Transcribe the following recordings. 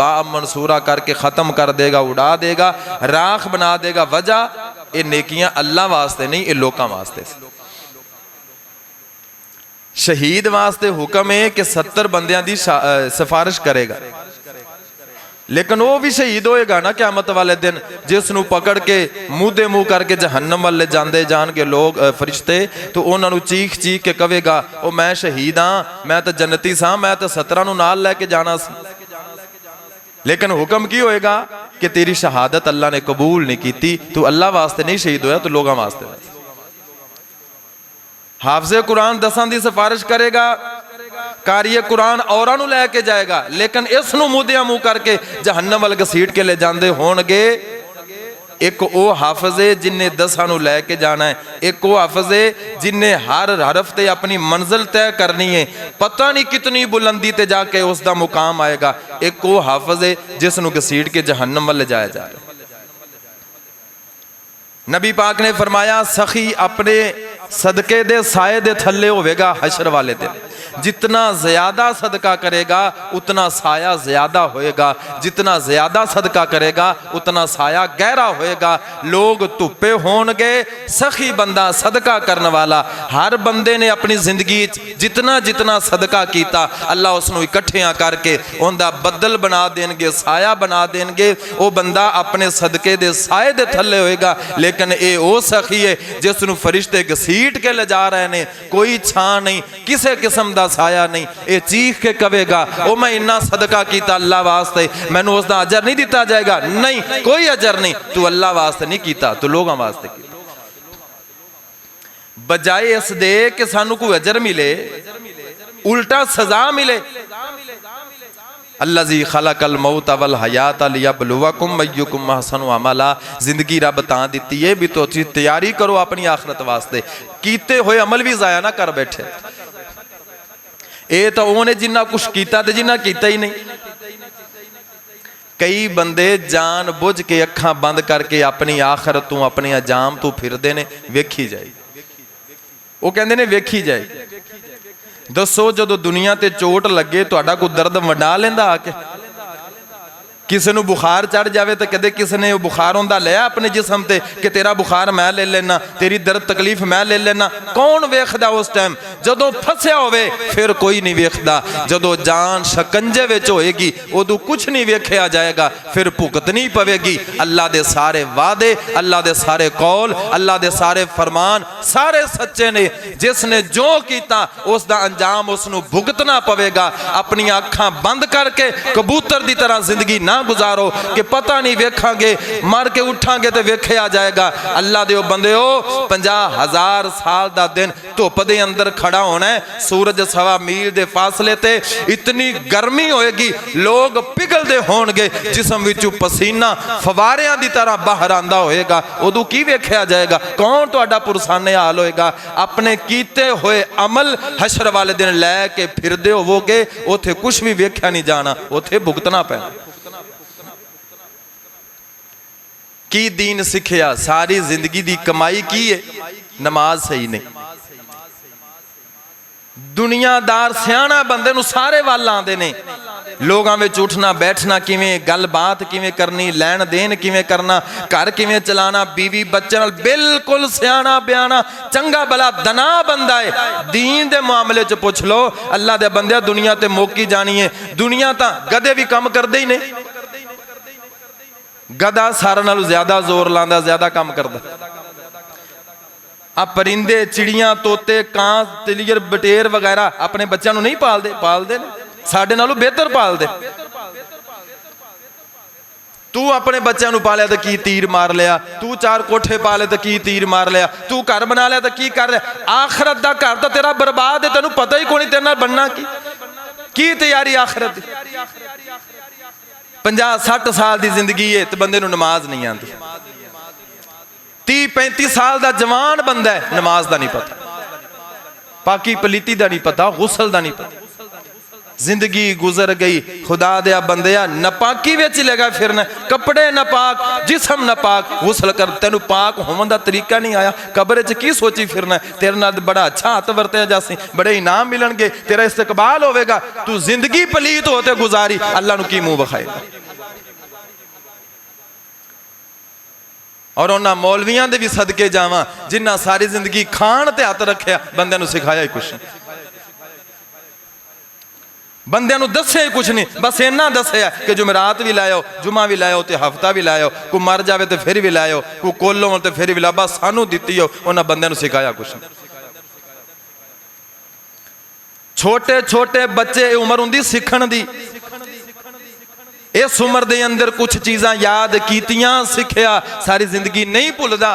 हब्बा मनसूरा करके ख़त्म कर देगा, उड़ा देगा, राख बना देगा। वजह ये नेकियां अल्लाह वास्ते नहीं, ये लोगों वास्ते। शहीद वास्ते हुक्म है कि 70 बंदियां दी सिफारिश करेगा, लेकिन वो भी शहीद होएगा ना क़यामत वाले दिन, जिसनों पकड़ के मुँह दे मुँह करके जहन्नम वाले जाते जान के लोग फरिश्ते, तो उन्होंने चीख चीख के कहेगा ओ मैं शहीद हाँ, मैं तो जन्नती सा, मैं तो 17 नूं नाल लैके जाना सी। लेकिन हुक्म की होएगा कि तेरी शहादत अल्लाह ने कबूल नहीं की, तू अल्लाह वास्ते नहीं शहीद होया, तो लोगों वास्ते। हाफिज़े कुरान 10 की सिफारिश करेगा, कारिए कुरान औरां नूं लैके जाएगा, लेकिन इस नूं मुद्दियां मुँह करके जहन्नम वाल घसीट के ले जाते होणगे। एक वो हाफिज़े जिन्हें 10 नूं लैके जाना है, एक वो हाफिज़े जिन्हें हर हरफ ते अपनी मंजिल तय करनी है, पता नहीं कितनी बुलंदी ते जाके उसका मुकाम आएगा। एक वो हाफिज़े जिसनूं घसीट के जहन्नम वाल जाया जाए। नबी पाक ने फरमाया सखी अपने सदके दे साए दे थल्ले होवेगा हशर वाले दिन। जितना ज्यादा सदका करेगा उतना साया ज्यादा होएगा, जितना ज्यादा सदका करेगा उतना साया गहरा होएगा। लोग धुप्पे होणगे, सखी बंदा सदका करने वाला, हर बंदे ने अपनी जिंदगी जितना जितना सदका किया अल्लाह उसनूं इकट्ठियां करके उनका बदल बना देंगे, साया बना देंगे। वो बंदा अपने सदके दे साए दे थल्ले होएगा। लेकिन ये वो सखी है जिसनूं फरिश्ते घसीट के ले जा रहे हैं, कोई छां नहीं, किसी किस्म का साया नहीं। ये चीख के कहेगा ओ मैं इन्ना सदका किया अल्लाह वास्ते, मैनू उसका अजर नहीं दिता जाएगा? नहीं, कोई अजर नहीं, तू अल्लाह वास्ते नहीं किया, तू लोगों वास्ते किया। बजाए इस दे कि सानू कोई अजर मिले, उल्टा सजा मिले। अल्लज़ी खलक़ल मौत वल हयात लियब्लुवकुम अय्युकुम अहसनु अमला। जिंदगी रब तां दिती है भी तो तैयारी करो अपनी आखरत वास्ते, कीते हुए अमल भी जाया ना कर बैठे। ये तो उन्हें जिन्ना कुछ किया तो जिन्ना किया ही नहीं। कई बंदे जान बुझ के अखां बंद करके अपनी आखरत तू अपने अंजाम तू फिरदे ने, वेखी जाए। वो कहते ने वेखी जाए। दसो जो दुनिया ते चोट लगे तुहाडा कोई दर्द वंडा लेंदा आके? किसी नूं बुखार चढ़ जाए तो कदे किसी ने बुखार होंदा लिया अपने जिसम ते कि तेरा बुखार मैं ले लेना, तेरी दर्द तकलीफ मैं ले लेना? कौन वेखदा उस टाइम? जदों फसिया होवे फिर कोई नहीं वेखदा, जदों जान शकंजे विच होएगी उदों कुछ नहीं वेखिया जाएगा, फिर भुगतनी पवेगी। अल्लाह दे सारे वादे, अल्लाह दे सारे कौल, अल्लाह दे सारे फरमान सारे सच्चे ने। जिसने जो किया उसका अंजाम उसनूं भुगतना पवेगा। अपनी अखां बंद करके कबूतर की तरह जिंदगी ना गुजारो कि पता नहीं वेखांगे, मर के उठांगे तो वेखिया जाएगा। अल्लाह दे बंदे हो 50,000 साल का दिन धुप दे अंदर खड़ा होना है, सूरज 1.25 मील के फासले ते, इतनी गर्मी होएगी लोग पिघलते होणगे, जिसम विचों पसीना फवारियां की तरह बाहर आंदा होएगा। उदों की वेखिया जाएगा? कौन तुहाडा पुरसाने हाल होएगा? अपने कीते हुए अमल हशर वाले दिन लैके फिरदे होवोगे, उथे कुछ भी वेखिया नहीं जाना, उथे भुगतना पैना। की दीन सिखिया, सारी जिंदगी दी कमाई की है? नमाज सही नहीं। दुनियादार सियाणा बंदे नूं सारे वल आंदे ने, लोगां विच उठना बैठना किवें, गल बात किवें करनी, लैन देन किवें करना, घर किवें चलाना, बीवी बच्चे नाल बिल्कुल सियाणा बयाना चंगा भला दना बंदा है। दीन दे मामले च पुछ लो, अल्लाह दे बंदे दुनिया ते मुक्की जानी है। दुनिया तां गधे भी काम करदे ही ने। गधा सारे नालों ज्यादा जोर लांदा, ज्यादा काम करदा। आ परिंदे, चिड़ियां, तोते, कां, तिलियर, बटेर वगैरह अपने बच्चों नहीं पालते? पालते ने, साडे नालों बेहतर पालते। तू अपने बच्चों पालिया तो की तीर मार लिया, तू 4 कोठे पाले तो की तीर मार लिया, तू घर बना लिया तो की कर लिया। आखरत का घर तो तेरा बर्बाद है, तेनू पता ही कोई तेरे नाल बनना की तैयारी आखरत दी। 50-60 साल की जिंदगी है तो बंदे नूं नमाज नहीं आती। 30-35 साल का जवान बंदा है, नमाज का नहीं पता, पाकी पलीती का नहीं पता, गुसल का नहीं पता। जिंदगी गुजर गई। खुदा दिया बंदिया नापाकी विच लगा फिरना, कपड़े नापाक, जिसम नापाक, गुसल कर तेन पाक होने का तरीका नहीं आया। कब्र च की सोची फिरना, तेरे नाल बड़ा अच्छा हथ वरत्या जासी, बड़े इनाम मिलणगे, तेरा इस्तकबाल होवेगा। तू जिंदगी पलीत होते गुजारी, अल्लाह नूं की मुंह विखाएगा। और उन्होंने मौलवियां दे भी सदके जावां जिन्हां सारी जिंदगी खाण ते हथ रखिया, बंदियां नूं सिखाया ही कुछ नहीं, बंदियां नूं दस्सिया ही कुछ नहीं। बस इन्ना दस्सिया कि जुमेरात भी लाओ, जुमा भी लाओ, तो हफ्ता भी लाओ, कोई मर जाए तो फिर भी लाओ, कोई कोल हो तो फिर भी लाओ, बस सानू दिती हो। उन्होंने बंदियां नूं सिखाया कुछ नहीं। छोटे छोटे बच्चे उम्र हुंदी सीखण दी, इस उम्र दे अंदर कुछ चीज़ां याद कीतियां सिखिया, सारी जिंदगी नहीं भुलदा।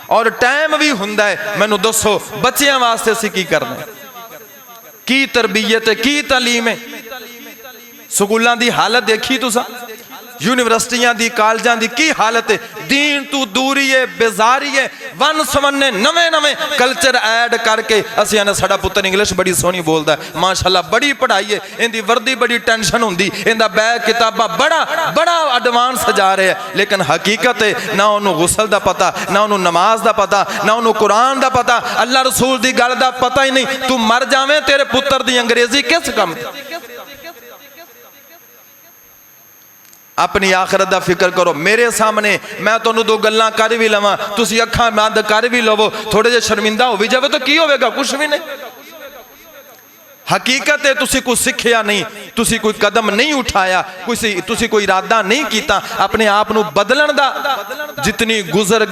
और टाइम भी हुंदा है। मैनूं दसो बच्चियां वास्ते असीं की करना है, की तरबीयत है, की तालीम है। स्कूलों की हालत देखी तुसा, यूनिवर्सिटियां दी, कॉलेजां दी की हालत है। दीन तू दूरी है, बेजारी है, वन सवन्ने नवे नवे कल्चर ऐड करके असीं आने साडा पुत्तर इंग्लिश बड़ी सोहनी बोलदा है, माशाअल्लाह बड़ी पढ़ाई है, इहदी वर्दी बड़ी टेंशन हुंदी, इहदा बैग किताबा बड़ा बड़ा एडवांस जा रहे हैं। लेकिन हकीकत है ना उन्होंने गुसल का पता, ना उन्होंने नमाज का पता, ना उन्होंने कुरान का पता, अल्लाह रसूल की गल का पता ही नहीं। तू मर जावे, तेरे पुत्र की अंग्रेजी किस काम। अपनी आखिरत का फिक्र करो। मेरे सामने मैं तुहानू दो गल्लां कर भी लवां, तुसीं अखां बंद कर भी लवो, थोड़े जे शर्मिंदा हो भी जावे तो की होवेगा, कुछ भी नहीं। हकीकत है तुसी कुछ सीखिया नहीं, तुसी कोई कदम नहीं उठाया, तुसी कोई इरादा नहीं किया अपने आप को बदलन दा। जितनी गुजर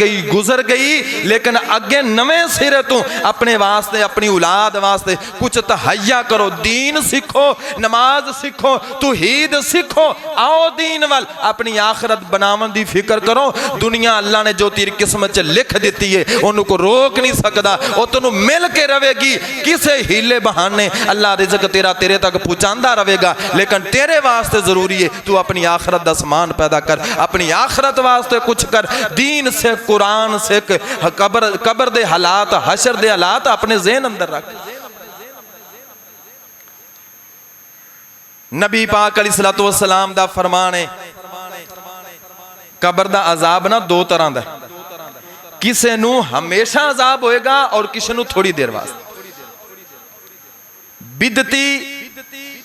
गई, लेकिन अगे नवे सिरे तो अपने वास्ते, अपनी औलाद वास्ते कुछ तहैया करो। दीन सीखो, नमाज सीखो, तौहीद सीखो, आओ दीन वाल। अपनी आखिरत बनावन दी फिक्र करो। दुनिया अल्लाह ने जो तेरी किस्मत च लिख दी है उन्होंने को रोक नहीं सकता, वो तेनों मिल के रहेगी। किसे हीले बहाने अल्लाह रिज़्क तेरा तेरे तक पहुंचाता रहेगा, लेकिन तेरे वास्ते जरूरी है तू अपनी आखिरत का समान पैदा कर, अपनी आखिरत वास्ते कुछ कर। दीन से, कुरान से, कब्र दे हालात, हशर दे हालात अपने ज़हन अंदर रख। नबी पाक अलैहिस्सलातु वस्सलाम दा फरमान है, कब्र दा अजाब ना दो तरह दा, किसे नू हमेशा अजाब होएगा और किसे नू थोड़ी देर वास्ते। बिदती,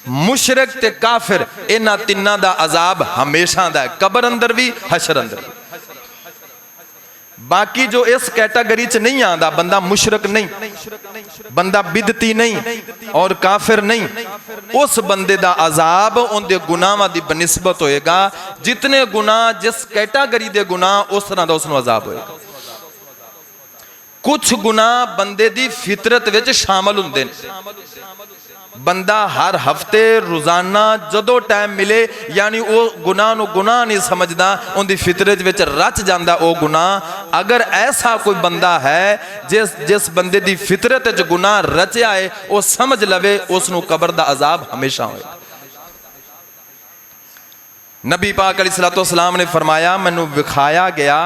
मुशरिक ते काफिर, इन्हां तिन्नां दा अजाब हमेशा दा है, कब्र अंदर भी, हशर अंदर भी। बाकी जो इस कैटेगरी च नहीं आंदा, बंदा मुशरिक नहीं, बंदा बिदती नहीं और काफिर नहीं, उस बंदे दा अजाब उनके गुनाहां दी बनिस्बत होएगा। जितने गुनाह, जिस कैटेगरी दे गुनाह, उस तरह दा उसनूं अजाब होएगा। कुछ गुनाह बंदे दी फितरत विच शामिल हुंदे ने। बंदा हर हफ्ते रोजाना जदों टाइम मिले, यानी वो गुनाह नूं गुनाह नहीं समझदा, उनकी फितरत विच रच जांदा वो गुनाह। अगर ऐसा कोई बंदा है जिस बंदे दी फितरत विच गुनाह रचिया है, वो समझ लवे उसनूं कब्र दा अजाब हमेशा होएगा। नबी पाक अलैहिस्सलातु वस्सलाम ने फरमाया, मैनू विखाया गया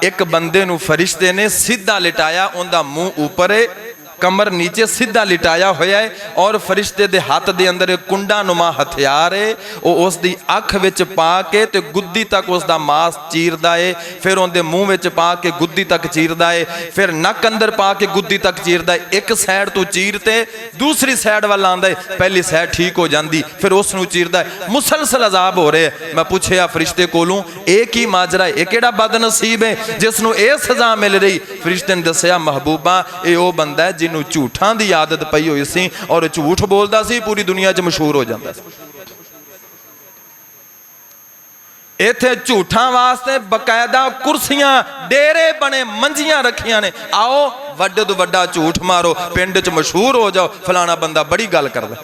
एक बंदे नूं फरिश्ते ने सीधा लिटाया, उनका मुंह ऊपर है, कमर नीचे सीधा लिटाया होया है, और फरिश्ते दे हाथ दे अंदर एक कुंडा नुमा हथियार है। वो उसकी अख विच पा के ते गुद्दी तक उसका मांस चीरदा है, फिर उनके मुंह विच पा के गुद्दी तक चीरदा है, फिर नक अंदर पा के गुद्दी तक चीरदा है। एक साइड तो चीरते दूसरी साइड वाल आंदा है, पहली साइड ठीक हो जाती, फिर उसनूं चीरदा है। मुसलसल अजाब हो रहे हैं। मैं पूछया फरिश्ते कोलों, एक ही माजरा है, एक केड़ा बदनसीब है जिसनूं ये सजा मिल रही? फरिश्ते ने दस्सिया, महबूबा ये वो बंदा है जिन्हों झूठां दी आदत पई हुई सी और झूठ बोलदा सी, पूरी दुनिया च मशहूर हो जाता सी। इत्थे झूठां वास्ते बकायदा कुर्सियां, डेरे बने, मंजियां रखियां ने। आओ वड्डे तो वड्डा झूठ मारो, पिंड च मशहूर हो जाओ, फलाना बंदा बड़ी गल करदा।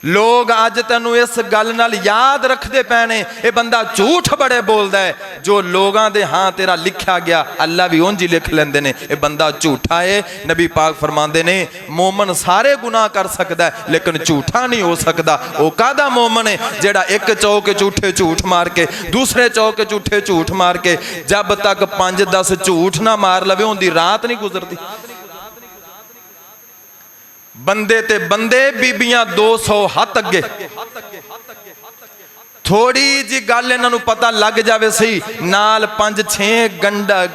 लोग अज तेनों इस गल नाल याद रखते पे ने, ये बंदा झूठ बड़े बोलता है। जो लोगों के हाँ तेरा लिखा गया अल्लाह भी उंज ही लिख लेंदे ने, ये बंदा झूठा है। नबी पाक फरमाते ने, मोमन सारे गुनाह कर सकता है लेकिन झूठा नहीं हो सकता। वो कादा मोमन है जेड़ा एक चौके झूठे झूठ मार के, दूसरे चौके झूठे झूठ मार के, जब तक 5-10 झूठ ना मार लवे उनकी रात नहीं गुजरती। बंदे ते बंदे बीबियां 200 हथ अगे। थोड़ी जी गल इन्हां नूं पता लग जावे सी नाल 5-6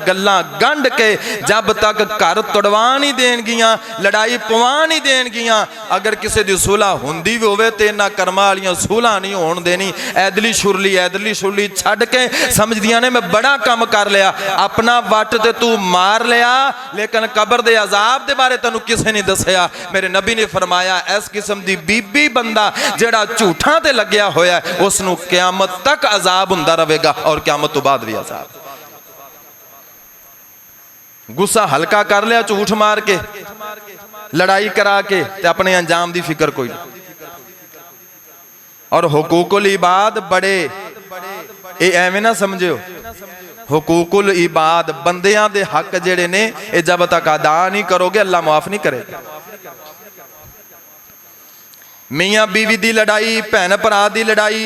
गल्लां गंढ के जब तक घर तोड़वा नहीं देणगियां, लड़ाई पवा नहीं देणगियां। अगर किसी दी सुलह हुंदी भी होवे ते इन्हां कर्मां वालियां सुलह नहीं होण देनी। ऐदली शुरली छड्ड के समझदियां ने मैं बड़ा काम कर लिया, अपना वट ते तू मार लिया, लेकिन कबर दे अजाब दे बारे तैनूं किसे नहीं दस्सिया। मेरे नबी ने फरमाया इस किस्म दी बीबी बंदा जिहड़ा झूठां ते लग्या होया उसनूं क़यामत तक अजाब हुंदा रहेगा और क़यामत तो बाद भी अजाब। गुस्सा हल्का कर लिया झूठ मार के, लड़ाई करा के, ते अपने अंजाम दी फिक्र कोई नहीं। और हुकूकुल इबाद बड़े ये एवें ना समझियो, हुकूकुल इबाद बंदियां दे हक जेड़े ने ये जब तक अदा नहीं करोगे अल्लाह माफ नहीं करेगा। मियां बीवी दी लड़ाई, भैन भरा दी लड़ाई,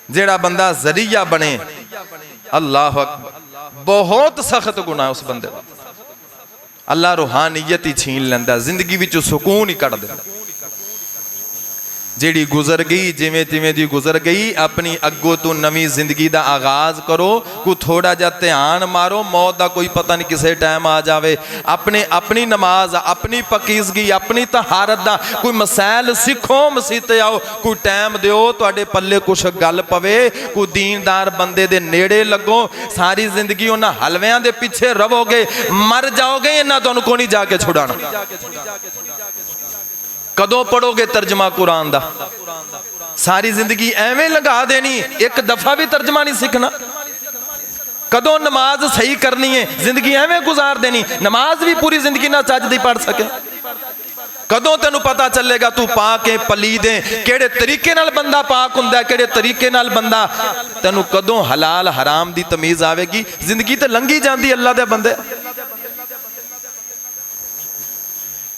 जेड़ा बंदा जरिया बने, अल्लाह अकबर, बहुत सख्त गुनाह उस बंदे दा। अल्लाह रूहानियत ही छीन लैंदा, जिंदगी विच सुकून ही कढ़ देंदा। जेड़ी गुजर गई जिमें तिवें दी गुजर गई, अपनी अगों तो नवी जिंदगी दा आगाज करो। को थोड़ा जा ध्यान मारो, मौत दा कोई पता नहीं किसे टाइम आ जावे। अपनी नमाज, अपनी पकीजगी, अपनी तहारत दा कोई मसैल सीखो, मसीते आओ, कोई टाइम दिओ, तुहाडे पल्ले कुछ गल पवे, कोई दीनदार बंदे दे नेड़े लगो। सारी जिंदगी उन्हां हलवियां दे पिछे रवोगे, मर जाओगे, इन्हां तुहानूं कोई नहीं जाके छुड़ाना। कदों पढ़ोगे तर्जमा कुरान दा? सारी जिंदगी एवें लगा देनी, एक दफा भी तर्जमा नहीं सीखना। कदों नमाज सही करनी है, जिंदगी एवें गुजार देनी, नमाज भी पूरी जिंदगी ना चज दी पढ़ सके। कदों तेनू पता चलेगा तू पाक है पलीद है, केड़े तरीके नाल बंदा पाक हुंदा है, केड़े तरीके नाल बंदा, तेनू कदों हलाल हराम दी तमीज आवेगी? जिंदगी तो लंघी जाती अल्लाह दे बंदे।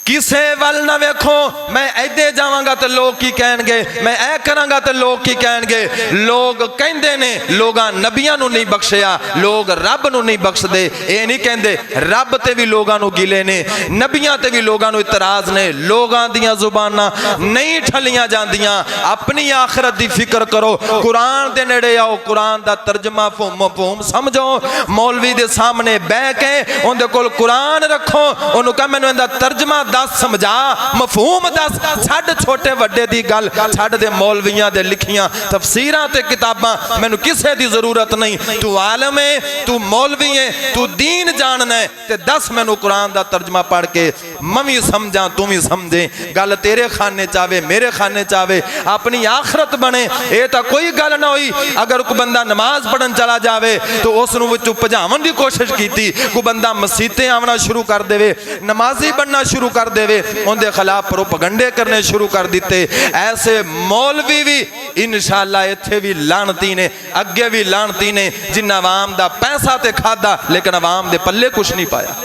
किसे वल ना वेखो, मैं ऐदे जावांगा तो लोग की कहणगे, मैं ऐ करांगा तो लोग की कहणगे। लोग कहंदे ने लोगां नबियां नूं नहीं बख्शिया, लोग रब नूं नहीं बख्शदे। ये नहीं कहंदे, रब ते भी लोगां नूं गिले ने, नबियां ते भी लोगां नूं इतराज ने। लोगां दियां जुबानां नहीं ठलियां जांदियां। अपनी आखिरत दी फिक्र करो, कुरान दे नेड़े आओ, कुरान दा तर्जमा मफहूम समझो। मौलवी दे सामने बह के उहदे कोल कुरान रखो, उहनूं कह मैनूं इहदा तर्जमा दस, समझा, मफहूम दस, छड्ड छोटे वड्डे दी गल, छड्ड दे मौलवियां दे लिखियां तफसीरां ते किताबां, मैनूं किसे दी जरूरत नहीं। तू आलम है, तू मौलवी है, तू दीन जानना है, ते दस मैनूं कुरान दा तर्जमा पढ़ के मैं भी समझा, तू भी समझे। गल तेरे खाने च आवे, मेरे खाने च आवे, अपनी आखरत बने। ये तो कोई गल ना हुई अगर कोई बंदा नमाज पढ़न चला जावे तो उसनूं विचों भजावन दी कोशिश कीती, कोई बंदा मसीते आवना शुरू कर देवे, नमाजी बनना शुरू कर देवे, उनके खिलाफ प्रोपगंडे करने शुरू कर दिते। ऐसे मौलवी भी इंशाअल्लाह इत्थे भी लानती ने, अगे भी लानती ने, जिन्हां अवाम दा पैसा ते खादा लेकिन अवाम दे पल्ले कुछ नहीं पाया।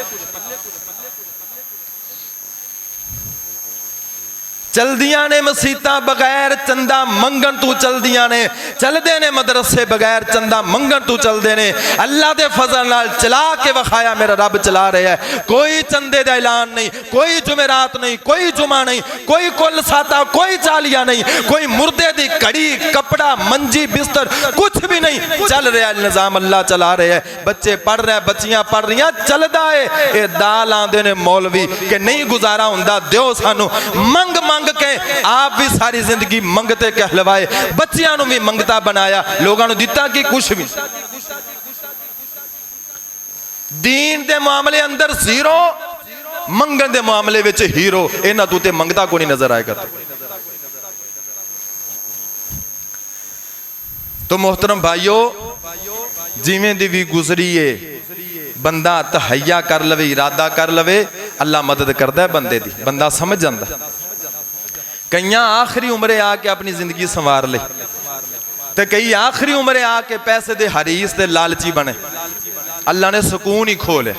चलदियां ने मसीतां बगैर चंदा मंगन तू, चलदियां ने, चलदे ने मदरसे बगैर चंदा मंगन तू, चलदे ने। अल्लाह दे फजल नाल चला के वखाया, मेरा रब चला रहा है। कोई चंदे दा ऐलान नहीं, कोई जुमेरात नहीं, कोई जुमा नहीं, कोई कुल साता, कोई चालिया नहीं, कोई मुर्दे दी कड़ी, कपड़ा, मंजी, बिस्तर, कुछ भी नहीं। चल रहा है निजाम, अल्लाह चला रहा है। बच्चे पढ़ रहे हैं, बच्चियां पढ़ रही हैं, चलदा है। ये दाल आंदे ने मौलवी कि नहीं गुजारा हुंदा, दिओ सानू। मंग मंग के आप भी सारी जिंदगी मंगते कहलवाए, बच्चियां नूं भी मंगता बनाया, लोगों नूं दिता कि कुछ भी। दीन दे मामले अंदर जीरो, मंगन दे मामले विच हीरो। इन्हां तों ते मंगता कोई नहीं नजर आएगा। तो मोहतरम भाइयों, जिवें दी भी गुजरी है, बंदा तहैया कर लवे, इरादा कर लवे, अल्लाह मदद करता है बंदे दी, बंदा समझ जाता। कईयां आखिरी उम्रे आके अपनी जिंदगी संवार ले, ते कई आखिरी उम्रे आके पैसे दे हरीस दे लालची बने। अल्लाह ने सुकून ही खो लिया।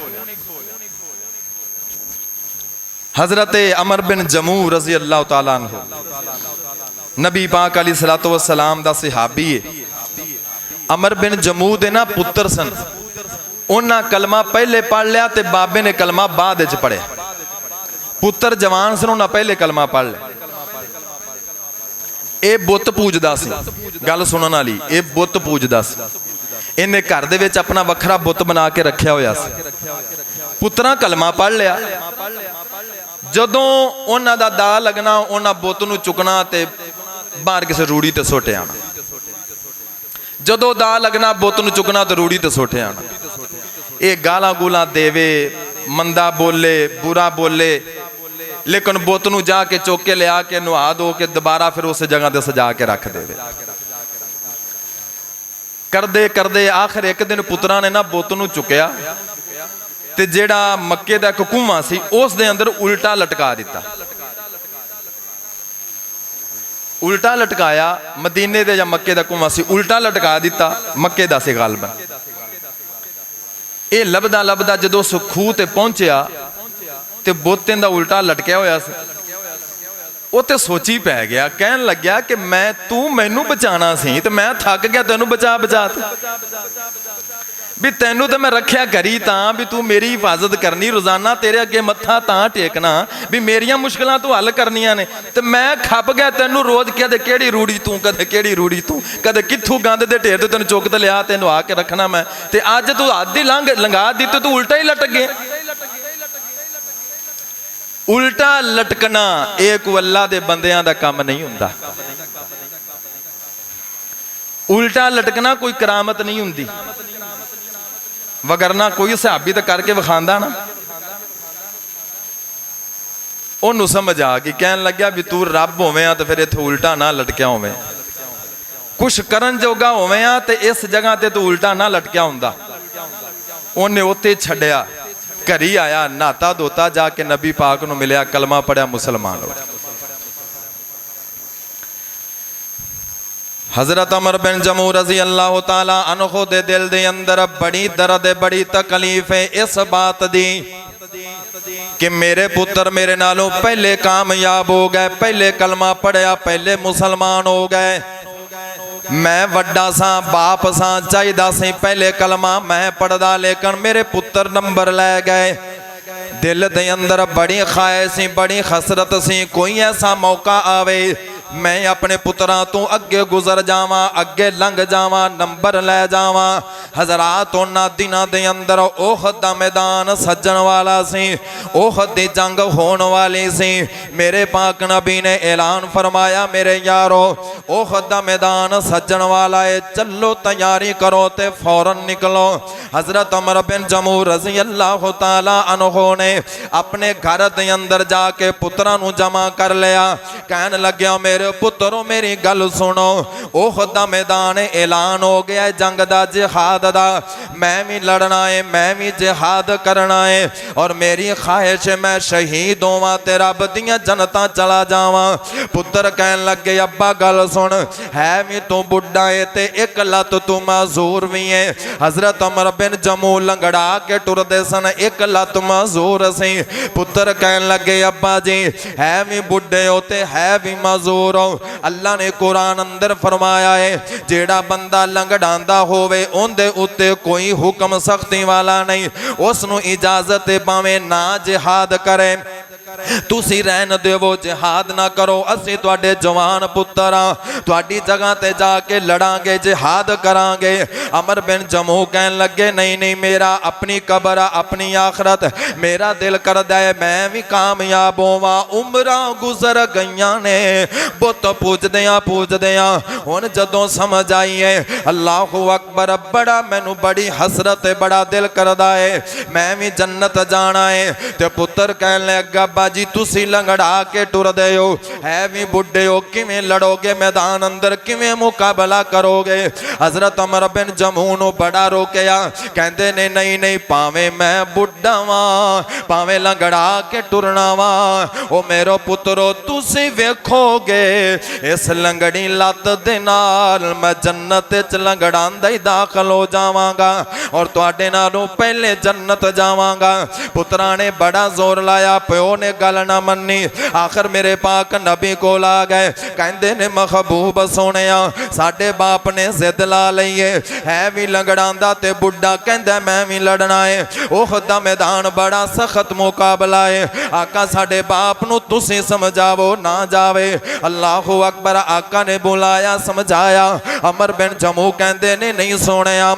हजरत अमर बिन जमू रजी अल्लाह तआला अन्हु नबी पाक अलैहिस्सलातु वस्सलाम दा सहाबी है। अमर बिन जमू दे ना पुत्र सन, उन्हां कलमा पहले पढ़ लिया ते बाबे ने कलमा बाद विच पढ़िया। ਪੁੱਤਰ ਜਵਾਨ ਸੀ, ਉਹਨਾਂ ਪਹਿਲੇ ਕਲਮਾ ਪੜ੍ਹ ਲਿਆ। ਇਹ ਬੁੱਤ ਪੂਜਦਾ ਸੀ, ਗੱਲ ਸੁਣਨ ਵਾਲੀ, ਇਹ ਬੁੱਤ ਪੂਜਦਾ ਸੀ। ਇਹਨੇ ਘਰ ਦੇ ਵਿੱਚ ਆਪਣਾ ਵੱਖਰਾ ਬੁੱਤ ਬਣਾ ਕੇ ਰੱਖਿਆ ਹੋਇਆ ਸੀ। ਪੁੱਤਰਾਂ ਕਲਮਾ ਪੜ੍ਹ ਲਿਆ। ਜਦੋਂ ਉਹਨਾਂ ਦਾ ਦਾ ਲੱਗਣਾ, ਉਹਨਾਂ ਬੁੱਤ ਨੂੰ ਚੁੱਕਣਾ ਤੇ ਬਾਹਰ ਕਿਸੇ ਰੂੜੀ ਤੇ ਸੁੱਟ ਆਉਣਾ। ਜਦੋਂ ਦਾ ਲੱਗਣਾ, ਬੁੱਤ ਨੂੰ ਚੁੱਕਣਾ ਤੇ ਰੂੜੀ ਤੇ ਸੁੱਟ ਆਉਣਾ। ਇਹ ਗਾਲਾਂ ਗੂਲਾਂ ਦੇਵੇ, ਮੰਦਾ ਬੋਲੇ, ਬੁਰਾ ਬੋਲੇ, ਲੇਕਿਨ ਬੁੱਤ ਨੂੰ ਜਾ ਕੇ ਚੁੱਕ ਕੇ ਲਿਆ ਕੇ ਨਵਾ ਦੋ ਕੇ ਦੁਬਾਰਾ ਫਿਰ ਉਸ ਜਗ੍ਹਾ ਤੇ ਸਜਾ ਕੇ ਰੱਖ ਦੇਵੇ। ਕਰਦੇ ਕਰਦੇ ਆਖਰ ਇੱਕ ਦਿਨ ਪੁੱਤਰਾਂ ਨੇ ਨਾ ਬੁੱਤ ਨੂੰ ਚੁੱਕਿਆ ਤੇ ਜਿਹੜਾ ਮੱਕੇ ਦਾ ਇੱਕ ਕੂਹਾਂ ਸੀ ਉਸ ਦੇ ਅੰਦਰ ਉਲਟਾ ਲਟਕਾ ਦਿੱਤਾ। ਉਲਟਾ ਲਟਕਾਇਆ, ਮਦੀਨੇ ਦੇ ਜਾਂ ਮੱਕੇ ਦਾ ਕੂਹਾਂ ਸੀ, ਉਲਟਾ ਲਟਕਾ ਦਿੱਤਾ, ਮੱਕੇ ਦਾ ਸੀ ਗਾਲਬਨ। ਇਹ ਲੱਭਦਾ ਲੱਭਦਾ ਜਦੋਂ ਉਸ ਖੂਹ ਤੇ ਪਹੁੰਚਿਆ ਤੇ ਬੁੱਤ ਦਾ ਉਲਟਾ ਲਟਕਿਆ ਹੋਇਆ ਸੀ। ਉਹ ਤੇ ਸੋਚੀ ਪੈ ਗਿਆ, ਕਹਿਣ ਲੱਗਿਆ ਕਿ ਤੂੰ ਮੈਨੂੰ ਬਚਾਣਾ ਸੀ ਤੇ ਮੈਂ ਥੱਕ ਗਿਆ ਤੈਨੂੰ ਬਚਾ ਵੀ ਤੈਨੂੰ ਤੇ ਮੈਂ ਰੱਖਿਆ ਕਰੀ ਤਾਂ ਵੀ ਤੂੰ ਮੇਰੀ ਹਿਫਾਜ਼ਤ ਕਰਨੀ, ਰੋਜ਼ਾਨਾ ਤੇਰੇ ਅੱਗੇ ਮੱਥਾ ਤਾਂ ਟੇਕਣਾ ਵੀ ਮੇਰੀਆਂ ਮੁਸ਼ਕਲਾਂ ਤੂੰ ਹੱਲ ਕਰਨੀਆਂ ਨੇ, ਤੇ ਮੈਂ ਖੱਪ ਗਿਆ ਤੈਨੂੰ ਰੋਜ਼ ਕਦੇ ਕਿਹੜੀ ਰੂੜੀ ਤੂੰ, ਕਦੇ ਕਿਹੜੀ ਰੂੜੀ ਤੂੰ, ਕਦੇ ਕਿੱਥੋਂ ਗੰਦ ਦੇ ਢੇਰ ਤੇ ਤੈਨੂੰ ਚੁੱਕ ਤੇ ਲਿਆ, ਤੈਨੂੰ ਆ ਕੇ ਰੱਖਣਾ ਮੈਂ, ਤੇ ਅੱਜ ਤੂੰ ਹੱਦ ਹੀ ਲੰਘਾ ਦਿੱਤੀ, ਤੂੰ ਉਲਟਾ ਹੀ ਲਟਕ ਗਿਆ। ਉਲਟਾ ਲਟਕਣਾ ਇਹ ਕੋਈ ਅੱਲਾ ਦੇ ਬੰਦਿਆਂ ਦਾ ਕੰਮ ਨਹੀਂ ਹੁੰਦਾ। ਉਲਟਾ ਲਟਕਣਾ ਕੋਈ ਕਰਾਮਤ ਨਹੀਂ ਹੁੰਦੀ, ਵਗਰਨਾ ਕੋਈ ਸਹਾਬੀ ਤਾਂ ਕਰਕੇ ਵਿਖਾਂਦਾ ਨਾ। ਉਹਨੂੰ ਸਮਝ ਆ ਗਈ, ਕਹਿਣ ਲੱਗਿਆ ਵੀ ਤੂੰ ਰੱਬ ਹੋਵੇਂ ਆ ਤੇ ਫਿਰ ਇੱਥੇ ਉਲਟਾ ਨਾ ਲਟਕਿਆ ਹੋਵੇਂ, ਕੁਛ ਕਰਨ ਜੋਗਾ ਹੋਵੇਂ ਆ ਤੇ ਇਸ ਜਗ੍ਹਾ ਤੇ ਤੂੰ ਉਲਟਾ ਨਾ ਲਟਕਿਆ ਹੁੰਦਾ। ਉਹਨੇ ਉੱਥੇ ਛੱਡਿਆ, ਘਰੀ ਆਇਆ, ਨਹਾਤਾ ਧੋਤਾ, ਜਾ ਕੇ ਨਬੀ ਪਾਕ ਨੂੰ ਮਿਲਿਆ, ਕਲਮਾ ਪੜਿਆ, ਮੁਸਲਮਾਨ ਹੋ ਗਿਆ। हजरत अमर बिन जमू रजी अल्लाह ताला अन्हु दे दिल दे अंदर बड़ी दर्द है, बड़ी तकलीफ है इस बात दी कि मेरे पुत्र मेरे नालों पहले कामयाब हो गए, पहले कलमा पढ़िया, पहले मुसलमान हो गए। मैं वड्डा सा, बाप सा, चाहिदा सी पहले कलमा मैं पढ़दा, लेकिन मेरे पुत्र नंबर लै गए। दिल दे अंदर बड़ी ख्वाहिश सी, बड़ी खसरत सी, कोई ऐसा मौका आवे मैं अपने पुत्रां तो अगे गुजर जावा, अगे लंघ जावा, नंबर लै जावा। हजरात उन्हां दिनां दे अंदर ओहद दा मैदान सजण वाला सी, ओहद दी जंग होण वाली सी। मेरे पाक नबी ने ऐलान फरमाया, मेरे यारो ओहद दा मैदान सजण वाला है, चलो तैयारी करो ते फौरन निकलो। हजरत अमर बिन जमू रजी अल्लाह ताला अन्हु ने अपने घर दे अंदर जाके पुत्रां नूं जमा कर लिया। कहन लग्या, मेरे पुत्रो मेरी गल सुनो, ओहद दा मैदान ऐलान हो गया है जंग दा, जिहाद दा, मैं भी लड़ना है, मैं भी जिहाद करना है, और मेरी ख्वाहिश है मैं शहीद होवां ते रब दियां जन्नतां चला जावां। पुत्र कहन लगे, अब्बा गल सुन, है भी तू बुढ़ा है ते एक लत तू माजूर भी है। हजरत अमर बिन जमू लंगड़ा के टुरदे सन, एक लत माजूर सी। पुत्र कहन लगे, अब्बा जी है भी बुढ़े हो ते है भी माजूर। अल्लाह ने कुरान अंदर फरमाया है, जेड़ा बंदा लंगड़ांदा होवे उनदे उत्ते कोई हुक्म सख्ती वाला नहीं, उसनू इजाजत भावे ना जिहाद करे, तुसी रहन देवो, जिहाद ना करो, असी तुहाडे जवान पुत्र हां, तुहाडी जगह ते जाके लड़ांगे, जिहाद करांगे। अमर बिन जमू कहन लगे, नहीं नहीं, मेरा अपनी कब्र, अपनी आखरत, मेरा दिल करदा है मैं भी कामयाब होवां। उमरां गुजर गईयां ने बुत पूजदियां हुण जदों समझ आई है अल्लाहु अकबर, बड़ा मैनू बड़ी हसरत है, बड़ा दिल करदा है मैं भी जन्नत जाना है। ते पुत्र कहन लगा, जी तुसी लंगड़ा के टुरदे हो, है भी बुढ़े हो, किवें लड़ोगे मैदान अंदर, किवें मुकाबला करोगे। हजरत अमर बिन जमू नूं बड़ा रोकिया, कहंदे ने नहीं नहीं, भावें मैं बुढ़ा वां, भावें लंगड़ा के टुरना वां, ओ मेरो पुत्रो तुसी वेखोगे इस लंगड़ी लत दे नाल मैं जन्नत च लंगड़ांदा ही दाखल हो जावांगा और तुहाडे नालों पहले जन्नत जावांगा। पुत्रा ने बड़ा जोर लाया, प्यो ने गल ना मन्नी। आखिर मेरे पाक नबी कोल आ गए, कहंदे ने महबूब सोहणिया साडे बाप ने जिद ला लई है भी लंगड़ांदा ते बुढ़ा कहंदा मैं भी लड़ना है। ओहद दा मैदान बड़ा सख्त मुकाबला है। आका साडे बाप नूं तुसीं समझावो ना जावे। अल्लाहु अकबर। आका ने बुलाया समझाया। अमर बिन जमू कहंदे ने नहीं सोहणिया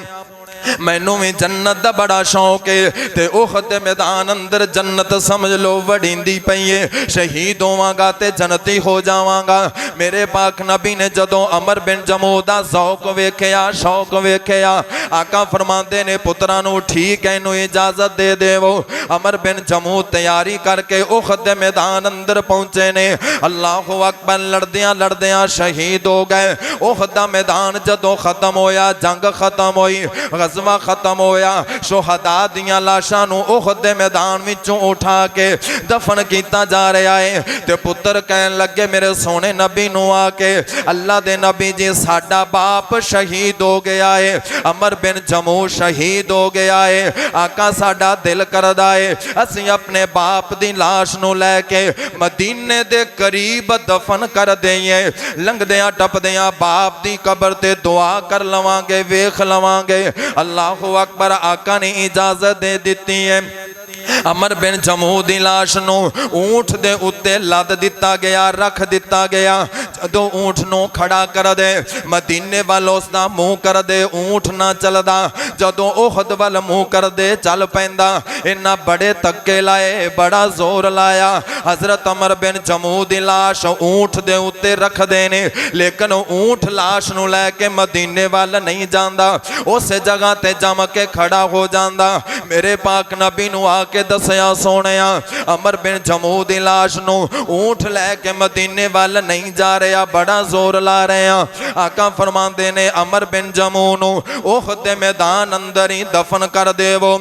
मैनू भी जन्नत दा बड़ा शौक है ते ओहद दे मैदान अंदर जन्नत समझ लो वड़ींदी पई है। शहीद होवांगा ते जन्नती हो जावांगा। मेरे पाक नबी ने जदों अमर बिन जमू दा ज़ौक वेखिया शौक वेखिया आका फरमांदे ने पुत्रा नू ठीक है इनू इजाजत दे देवो। अमर बिन जमू तैयारी करके ओहद दे मैदान अंदर पहुंचे ने। अल्लाहु अकबर। लड़दियां लड़दियां शहीद हो गए। ओहद दा मैदान जदों खत्म होया जंग खत्म होई गज़वा खत्म होया शुहदा दियां लाशां नूं ओहद दे मैदान विचों उठा के दफन किया जा रहा है। ते पुत्र कहन लगे मेरे सोने नबी नूं आके अल्लाह दे नबी जी साडा बाप शहीद हो गया है। अमर बिन जमू शहीद हो गया है। आका साडा दिल करदा है असीं अपने बाप दी लाश नूं लैके मदीने दे करीब दफन कर दईए। लंघदियां टपदियां बाप दी कबर ते दुआ कर लवांगे वेख लवांगे। अल्लाहु अकबर। आका ने इजाजत दे दी है। अमर बिन जमू दी लाश नूं ऊंठ दे उत्ते लद दिता गया रख दिता गया। जदों ऊंठ नूं खड़ा कर दे मदीने वाल उसदा मुंह कर दे ऊंठ ना चलदा। जदों ओहद वाल मुंह कर दे चल पैंदा। इन्ना बड़े धक्के लाए बड़ा जोर लाया। हजरत अमर बिन जमू दी लाश ऊंठ दे उत्ते रख देने लेकिन ऊंठ लाश नूं लैके मदीने वाल नहीं जांदा। उस जगह ते जम के खड़ा हो जांदा। मेरे पाक नबी नूं आके दसिया सोहणिया अमर बिन जमू दी लाश नूं ऊंठ लैके मदीने वाल नहीं जा रहा बड़ा जोर ला रहे हैं। आका फरमांदे ने अमर बिन जमू नूं ओहद दे मैदान अंदर ही दफन कर देवो।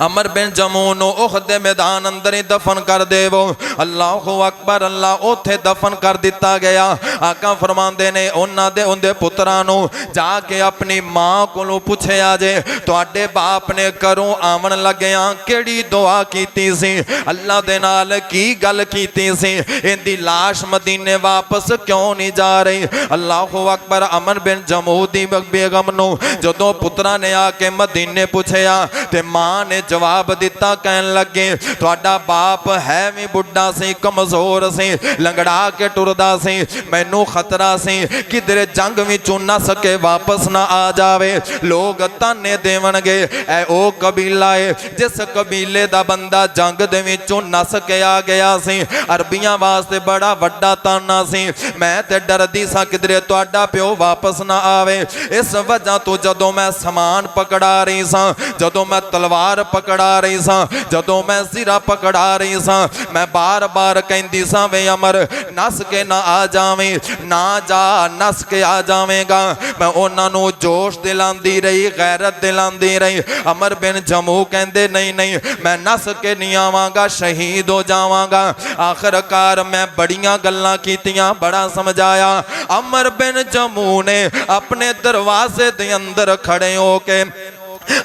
अमर बिन जमू नूं ओहद दे मैदान अंदर ही दफन कर देवो। अल्लाहु अकबर। अल्लाह ओथे दफन कर दिता गया। आका फरमांदे ने उन्हां दे उंदे पुत्रां नूं जाके अपनी मां कोलों पुछया जे तुहाडे बाप ने घरों आवन लग्गियां किहड़ी दुआ कीती सी अल्लाह दे नाल की गल कीती सी इहदी लाश मदीने वापस क्यों नहीं जा रही। अल्लाहु अकबर। अमर बिन जमू दी बेगम नूं जदों पुत्रां ने आके मदीने पुछया ते मां ने जवाब दिता कहन लगे तुहाडा बाप है भी बुढ़ा सी कमजोर सी लंगड़ा के टुरदा सी मैनू खतरा सी किधरे जंग विचों नस के वापस ना आ जावे। लोग ताने देवणगे ऐ ओ कबीला है जिस कबीले दा बंदा जंग दे विचों नस के आ गया सी। अरबियां वास्ते बड़ा वड्डा ताना सी। मैं ते डरदी सा किधरे तुहाडा प्यो वापस ना आवे। इस वजह तो जदों मैं समान पकड़ा रही सा जदों मैं तलवार पकड़ा रही सा जदों मैं सिरा पकड़ा रही सा मैं बार बार कहंदी सा वे अमर नस के ना आ जावे ना जा नस के आ जावेगा। मैं उन्हां नूं जोश दिलांदी रही गैरत दिलांदी रही। अमर बिन जमू कहंदे नहीं नहीं मैं नस के नहीं आवांगा शहीद हो जावांगा। आखिरकार मैं बड़ियां गल्लां कीतियां बड़ा समझाया। अमर बिन जमू ने अपने दरवाजे दे अंदर खड़े हो के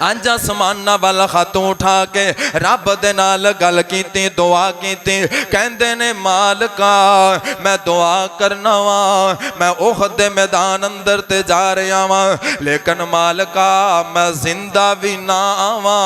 अंज आसमाना वाल हाथों उठा के रब दे नाल गल कीती दुआ कीती। कहंदे ने मालका मैं दुआ करना वा मैं ओहद दे मैदान अंदर ते जा रहा वा लेकिन मालका मैं जिंदा भी ना आवा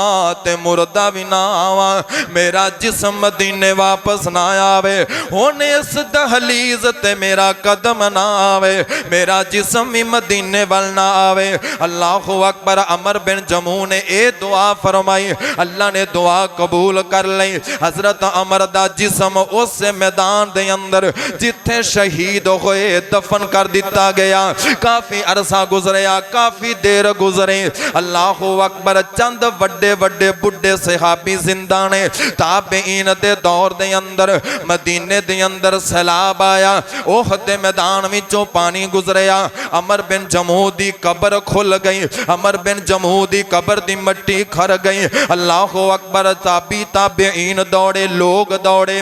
ते मुर्दा भी ना आवा मेरा जिस्म मदीने वापस ना आवे। हुण इस दहलीज ते मेरा कदम ना आवे मेरा जिस्म भी मदीने वाल ना आवे। अल्लाहु अकबर। अमर बिन जमू ने ए दुआ फरमाई अल्लाह ने दुआ कबूल कर ली। हजरत अमर दा जिस्म उस मैदान दे अंदर जिथे शहीद होए दफन कर दिता गया। काफी अरसा गुजरिया काफी देर गुजरे। अल्लाहु अकबर। चंद वड्डे वड्डे बुढ़े सहाबी जिंदा ने। ताबईन दे दौर दे अंदर मदीने दे अंदर सैलाब आया। ओहद दे मैदान विचों पानी गुजरिया। अमर बिन जमू दी कबर खुल गई। अमर बिन जमू दी कबर दी मट्टी खर गई। अल्लाहु अकबर। ताबी ताबईन दौड़े लोग दौड़े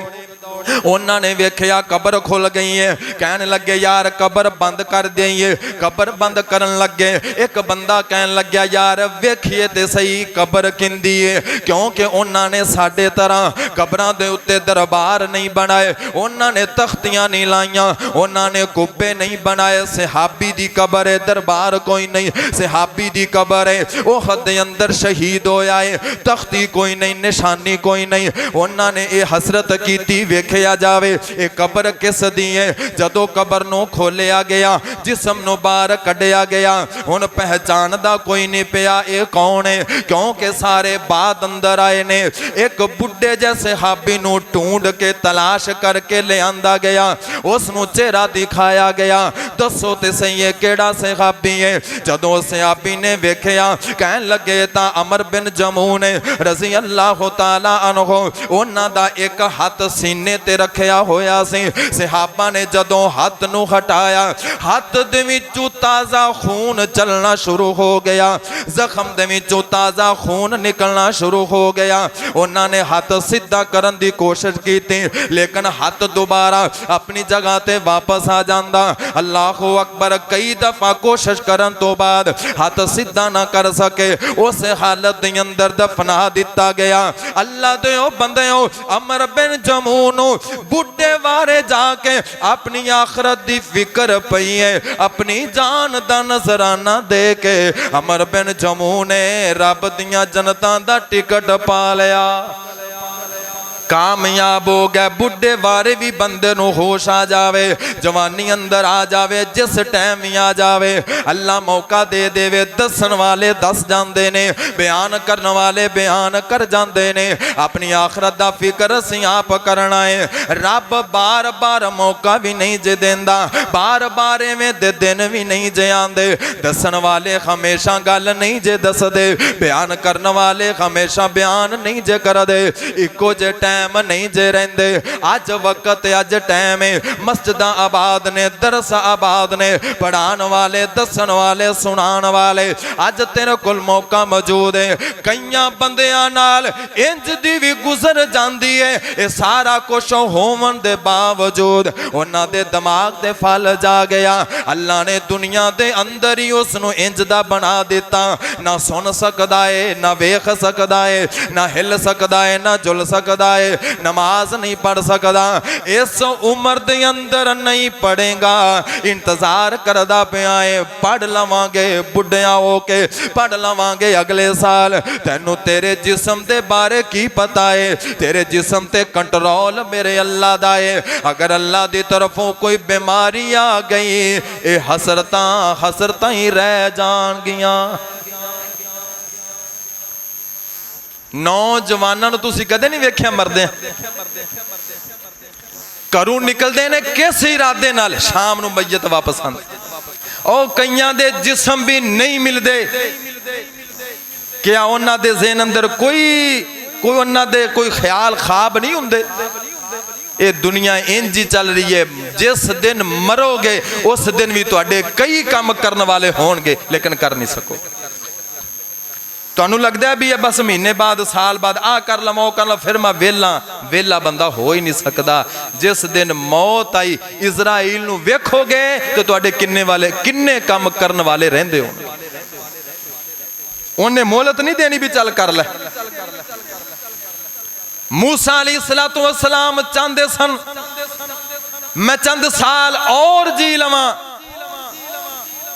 उन्होंने वेख्या कबर खुल गई है, कहने लगे यार कबर बंद कर दईए। कबर बंद करन लगे। एक बंदा कहन लग्या यार वेखिए ते सही कबर किंदी है, क्योंकि उन्होंने साडे तरह कबरां दे उत्ते दरबार नहीं बनाए, उन्होंने तख्तियां नहीं लाइया, उन्होंने कुब्बे नहीं बनाए। सहाबी दी कबर है, दरबार कोई नहीं, सहाबी दी कबर है, ओहद दे अंदर शहीद होया है, तख्ती कोई नहीं, निशानी कोई नहीं। उन्होंने ये हसरत की वेख्या जावे ये कबर किस दी है। जदों कबर नूं खोलिया गया, जिस्म नूं बाहर कढ़िया गया, हुण पहचान दा कोई नहीं पिया ये कौन है, क्योंकि सारे बाद अंदर आए ने। एक बुढ़े जैसे सहाबी नूं ढूंढ के तलाश करके ले आंदा गया, उसनूं चेहरा दिखाया गया, दसो ते सही है केड़ा सहाबी है। जदों सहाबी ने वेख्या कहन लगे तां अमर बिन जमून रज़ी अल्लाह तआला अन्हु, उन्हां दा एक हाथ सीने ते रखिया होया सी। सहाबा ने जदों हाथ नूं हटाया, हाथ दे विचों ताज़ा खून चलना शुरू हो गया, जख्म दे विचों ताज़ा खून निकलना शुरू हो गया। उन्होंने हाथ सीधा करन दी कोशिश की थी, लेकिन हाथ दोबारा अपनी जगह ते वापस आ जांदा। अल्लाहु अकबर, कई दफा कोशिश करन तो बाद हाथ सीधा ना कर सके, उस हालत दे अंदर दफना दिता गया। अल्लाह दे बंदेओ, अमर बिन जमून बुढ़े वारे जाके अपनी आखरत दी फिक्र पई है, अपनी जान दा नजराना दे के अमर बिन जमून ने रब दियां जनतां दा टिकट पा लिया, कामयाब हो गए। बुढ़े बारे भी बंदे नूं होश आ जावे, जवानी अंदर आ जावे, जिस टाइम ही आ जावे, अल्लाह मौका दे देवे। दसन वाले दस जाते ने, बयान करने वाले बयान कर जाते ने। अपनी आखरत दा फिक्र असीं आप करना है। रब बार बार मौका भी नहीं जे देंदा, बार बार इवें दे दिन भी नहीं जे आंदे। दसन वाले हमेशा गल नहीं जे दसदे, बयान करने वाले हमेशा बयान नहीं जे करदे, इको जे टाइम नहीं जे रहिंदे। अज वक्त अज टाइम है, मस्जिद आबाद ने, दरस आबाद ने, पढ़ान वाले, दसन वाले, सुनान वाले। अज तेरे कोल मौका मौजूद है। कई बंदियां नाल इंज दी भी गुजर जाती है, ये सारा कुछ होवन दे बावजूद उन्हां दे दिमाग दे फल जा गया। अल्लाह ने दुनिया दे अंदर ही उसनूं इंज दा बना दिता, ना सुन सकदा है, ना वेख सकदा है, ना हिल सकदा है, ना जुल सकदा है, नमाज नहीं पढ़ सकदा। इस उम्र दे अंदर नहीं पढ़ेगा, इंतजार करदा पिया है, पढ़ लवांगे, बुढ़िया हो के पढ़ लवांगे अगले साल। तैनू तेरे जिस्म दे बारे की पता है, तेरे जिस्म ते कंट्रोल मेरे अल्लाह दा है। अगर अल्लाह दी तरफों कोई बीमारी आ गई, ये हसरतां हसरतां ही रह जाणगियां। नौजवानों नूं तुसीं कदे नहीं वेख्या मरदे, घरों निकलते ने किस इरादे नाल, शाम नूं मैयत वापस आंदी। और कईयां दे जिस्म भी नहीं मिलते, क्या उन्हां दे ज़हन अंदर कोई उन्हां दे कोई ख्याल ख्वाब नहीं हुंदे। ये दुनिया इंज ही चल रही है, जिस दिन मरोगे उस दिन भी तुहाडे कई काम करने वाले होणगे, लेकिन कर नहीं सकोगे। तुहानूं लगदा है भी बस महीने बाद, साल बाद आ कर लवां, ओ कर लवां, फिर मैं वेला बंदा हो ही नहीं सकता। जिस दिन मौत आई, इजराइल नूं वेखोगे तो तुहाडे किन्ने काम करने वाले रहिंदे हो। उन्हें मोहलत नहीं देनी भी चल कर ले। मूसा अलैहिस्सलातु वस्सलाम चाहते सन मैं चंद साल और जी लवां,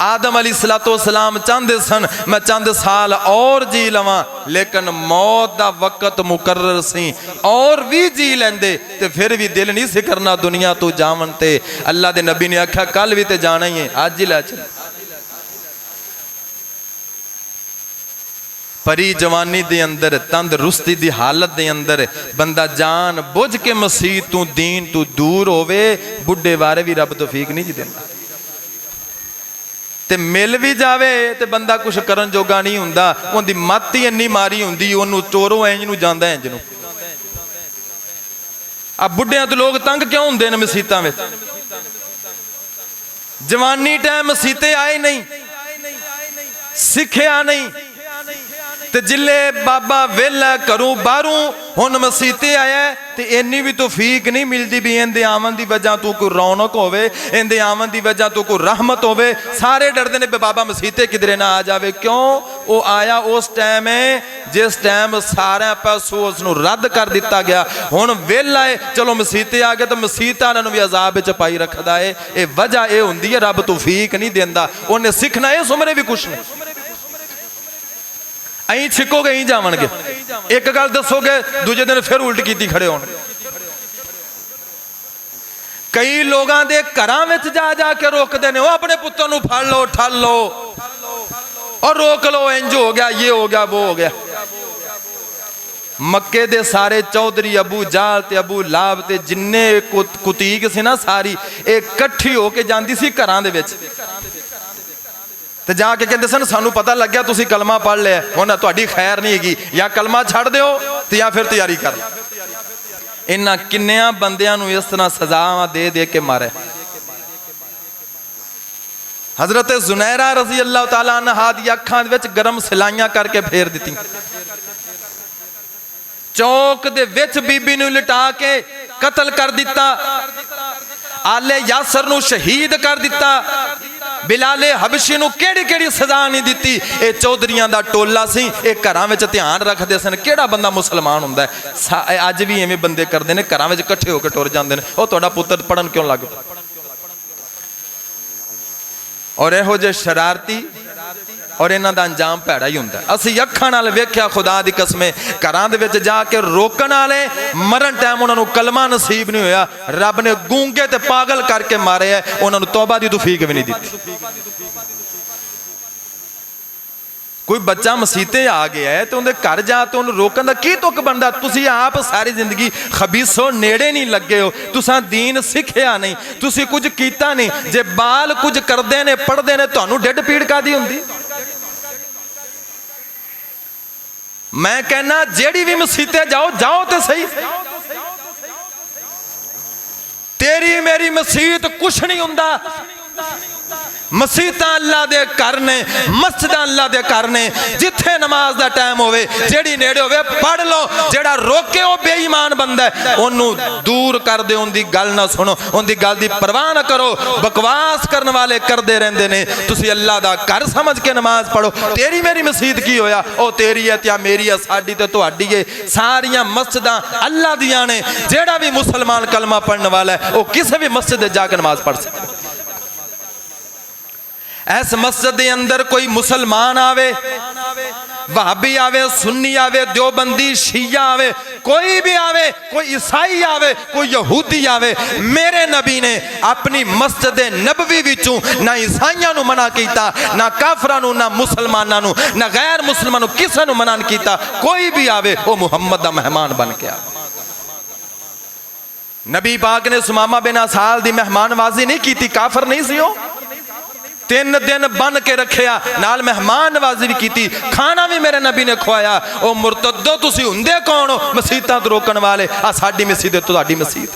आदम अलैहिस्सलाम चाहते सन मैं चंद साल और जी लवां, लेकिन मौत दा वक्त मुकर्रर सी, और भी जी लेंदे ते फिर भी दिल नहीं सी करना दुनिया तो जावन ते। अल्लाह दे नबी ने आख्या कल भी ते जाना ही है, अज ही लै चल। परी जवानी दे अंदर, तंदरुस्ती दी हालत दे अंदर बंदा जान बुझ के मसीह तू, दीन तू दूर होवे, बुढ़े बारे भी रब तौफीक नहीं जी देंदा। ते मिल भी जावे ते बंदा कुछ करन जोगा नहीं हुंदा, उहदी मत ही इन्नी मारी हुंदी, ओनू चोरों इंज नूं जांदा इंज नूं। आ बुढ़ियां तो लोग तंग क्यों हुंदे ने मसीतां विच? जवानी टाइम मसीते आए नहीं, सिखिया नहीं, ते जिले बाबा वेला घरों बाहरों हुण मसीते आया ते इन्नी भी तौफीक नहीं मिलती भी इहदे आवन की वजह तो कोई रौनक होवे, इहदे आवन की वजह तो कोई रहमत होवे। सारे डरते ने बाबा मसीते किधरे ना आ जाए। क्यों? वो आया उस टाइम है जिस टाइम सारे पासों उसनूं रद्द कर दिता गया। हुण वेला है, चलो मसीते आ गए तो मसीत वालों भी अजाब विच पाई रखदा है। ये वजह यह हुंदी है रब तौफीक नहीं देंदा। उन्हें सीखना इस उमरे भी कुछ नहीं। अं छिकोगे अं जावणगे, एक गल दसोगे दूजे दिन फिर उल्ट की खड़े हो। कई लोगों के घरां विच जा जा के रोकते हैं, वो अपने पुत्तर नूं फड़ लो ठल लो और रोक लो, इंज हो गया ये हो गया वो हो गया। मक्के दे सारे चौधरी अबू जाल ते अबू लाब ते जिन्ने कुतीक सी ना सारी इकट्ठी होके जाती सी घरां दे विच ते जाके कहते सन सानू पता लग गया तुसी कलमा पढ़ लिया, हुण तुहाडी खैर नहीं हैगी, या कलमा छड़ दिओ ते या फिर तैयारी कर। इन्हां किन्नियां बंदियां नूं इस तरह सजावां दे दे के मारे। हजरत जुनैरा रजी अल्लाह तआला अन्हा दी अखां विच गरम सिलाइयां करके फेर दित्ती। चौक दे विच बीबी नूं लिटा के कतल कर दिता। आले यासर नूं शहीद कर दिता। बिलाले हबशी नूं केड़ी केड़ी सजा नहीं दी। ये चौधरियां दा टोला सी, ये घरां विच ध्यान रखदे सन केड़ा बंदा मुसलमान हुंदा है। अज भी इवें बंदे करदे ने, घरां विच इकट्ठे होकर टुर जांदे ने, ओ तुहाडा पुत्तर पढ़न क्यों लग पिया। और इहो जे शरारती और इन्हां दा अंजाम भैड़ा ही हुंदा। असीं अखां नाल वेख्या खुदा दी कसमें घरां दे विच जाके रोकण वाले मरण टाइम उन्हां नूं कलमा नसीब नहीं होया। रब ने गूंगे ते पागल करके मारे है, उन्हां नूं तौबा दी तौफीक भी नहीं दित्ती। कोई बच्चा मसीते आ गया है तो उन्हें घर जा तो उन्हें रोकण दा की तुक बनदा। तुसीं आप सारी जिंदगी खबीसो नेड़े नहीं लगे हो, तुसां दीन सिखिया नहीं, तुसीं कुछ कीता नहीं। जे बाल कुछ करदे ने पढ़दे ने तुहानूं ढिड पीड़ कादी हुंदी। मैं कहना जेड़ी भी मसीते जाओ जाओ तो सही। तेरी मेरी मसीत कुछ नहीं हुंदा। मसीतां अल्लाह दे घर ने, मस्जिदां अल्लाह दे घर ने। जिथे नमाज दा टाइम होवे जेड़ी नेड़े होवे पढ़ लो। जेड़ा रोके वो बेईमान बंदा है, ओनू दूर कर दे, उनदी गल ना सुनो, उनदी गल दी परवाह ना करो। बकवास करने वाले करते रहंदे ने। तुसी अल्लाह दा घर समझ के नमाज पढ़ो। तेरी मेरी मसीत की होया, ओ तेरी है त्या मेरी है, साडी ते तुहाडी है। सारियां मस्जिदां अल्लाह दियां ने। जेड़ा भी मुसलमान कलमा पढ़ने वाला है वो किसी भी मस्जिद जाके नमाज पढ़ सकता। इस मस्जिद के अंदर कोई मुसलमान आवे, वहाबी आवे, सुन्नी आवे, देवबंदी, शिया आवे, कोई भी आवे, कोई ईसाई आवे, कोई यहूदी आवे, मेरे नबी ने अपनी मस्जिद नबवी विचों ना ईसाइयां नूं मना कीता, ना काफरां नूं, ना मुसलमानां नूं, ना गैर मुसलमानां नूं, किसे नूं मना नहीं कीता। कोई भी आवे वो मुहम्मद दा मेहमान बन के आवे। नबी पाक ने सुमामा बिन असाल दी मेहमानवाजी नहीं की, काफर नहीं सी। 3 दिन बन के रखिया, नाल मेहमान नवाजी भी की, खाना भी मेरे नबी ने खुआया। ओ मुरतदो तुसी हुंदे कौन हो मसीतां तो रोकण वाले? आ साडी मसीत तुहाडी मसीत।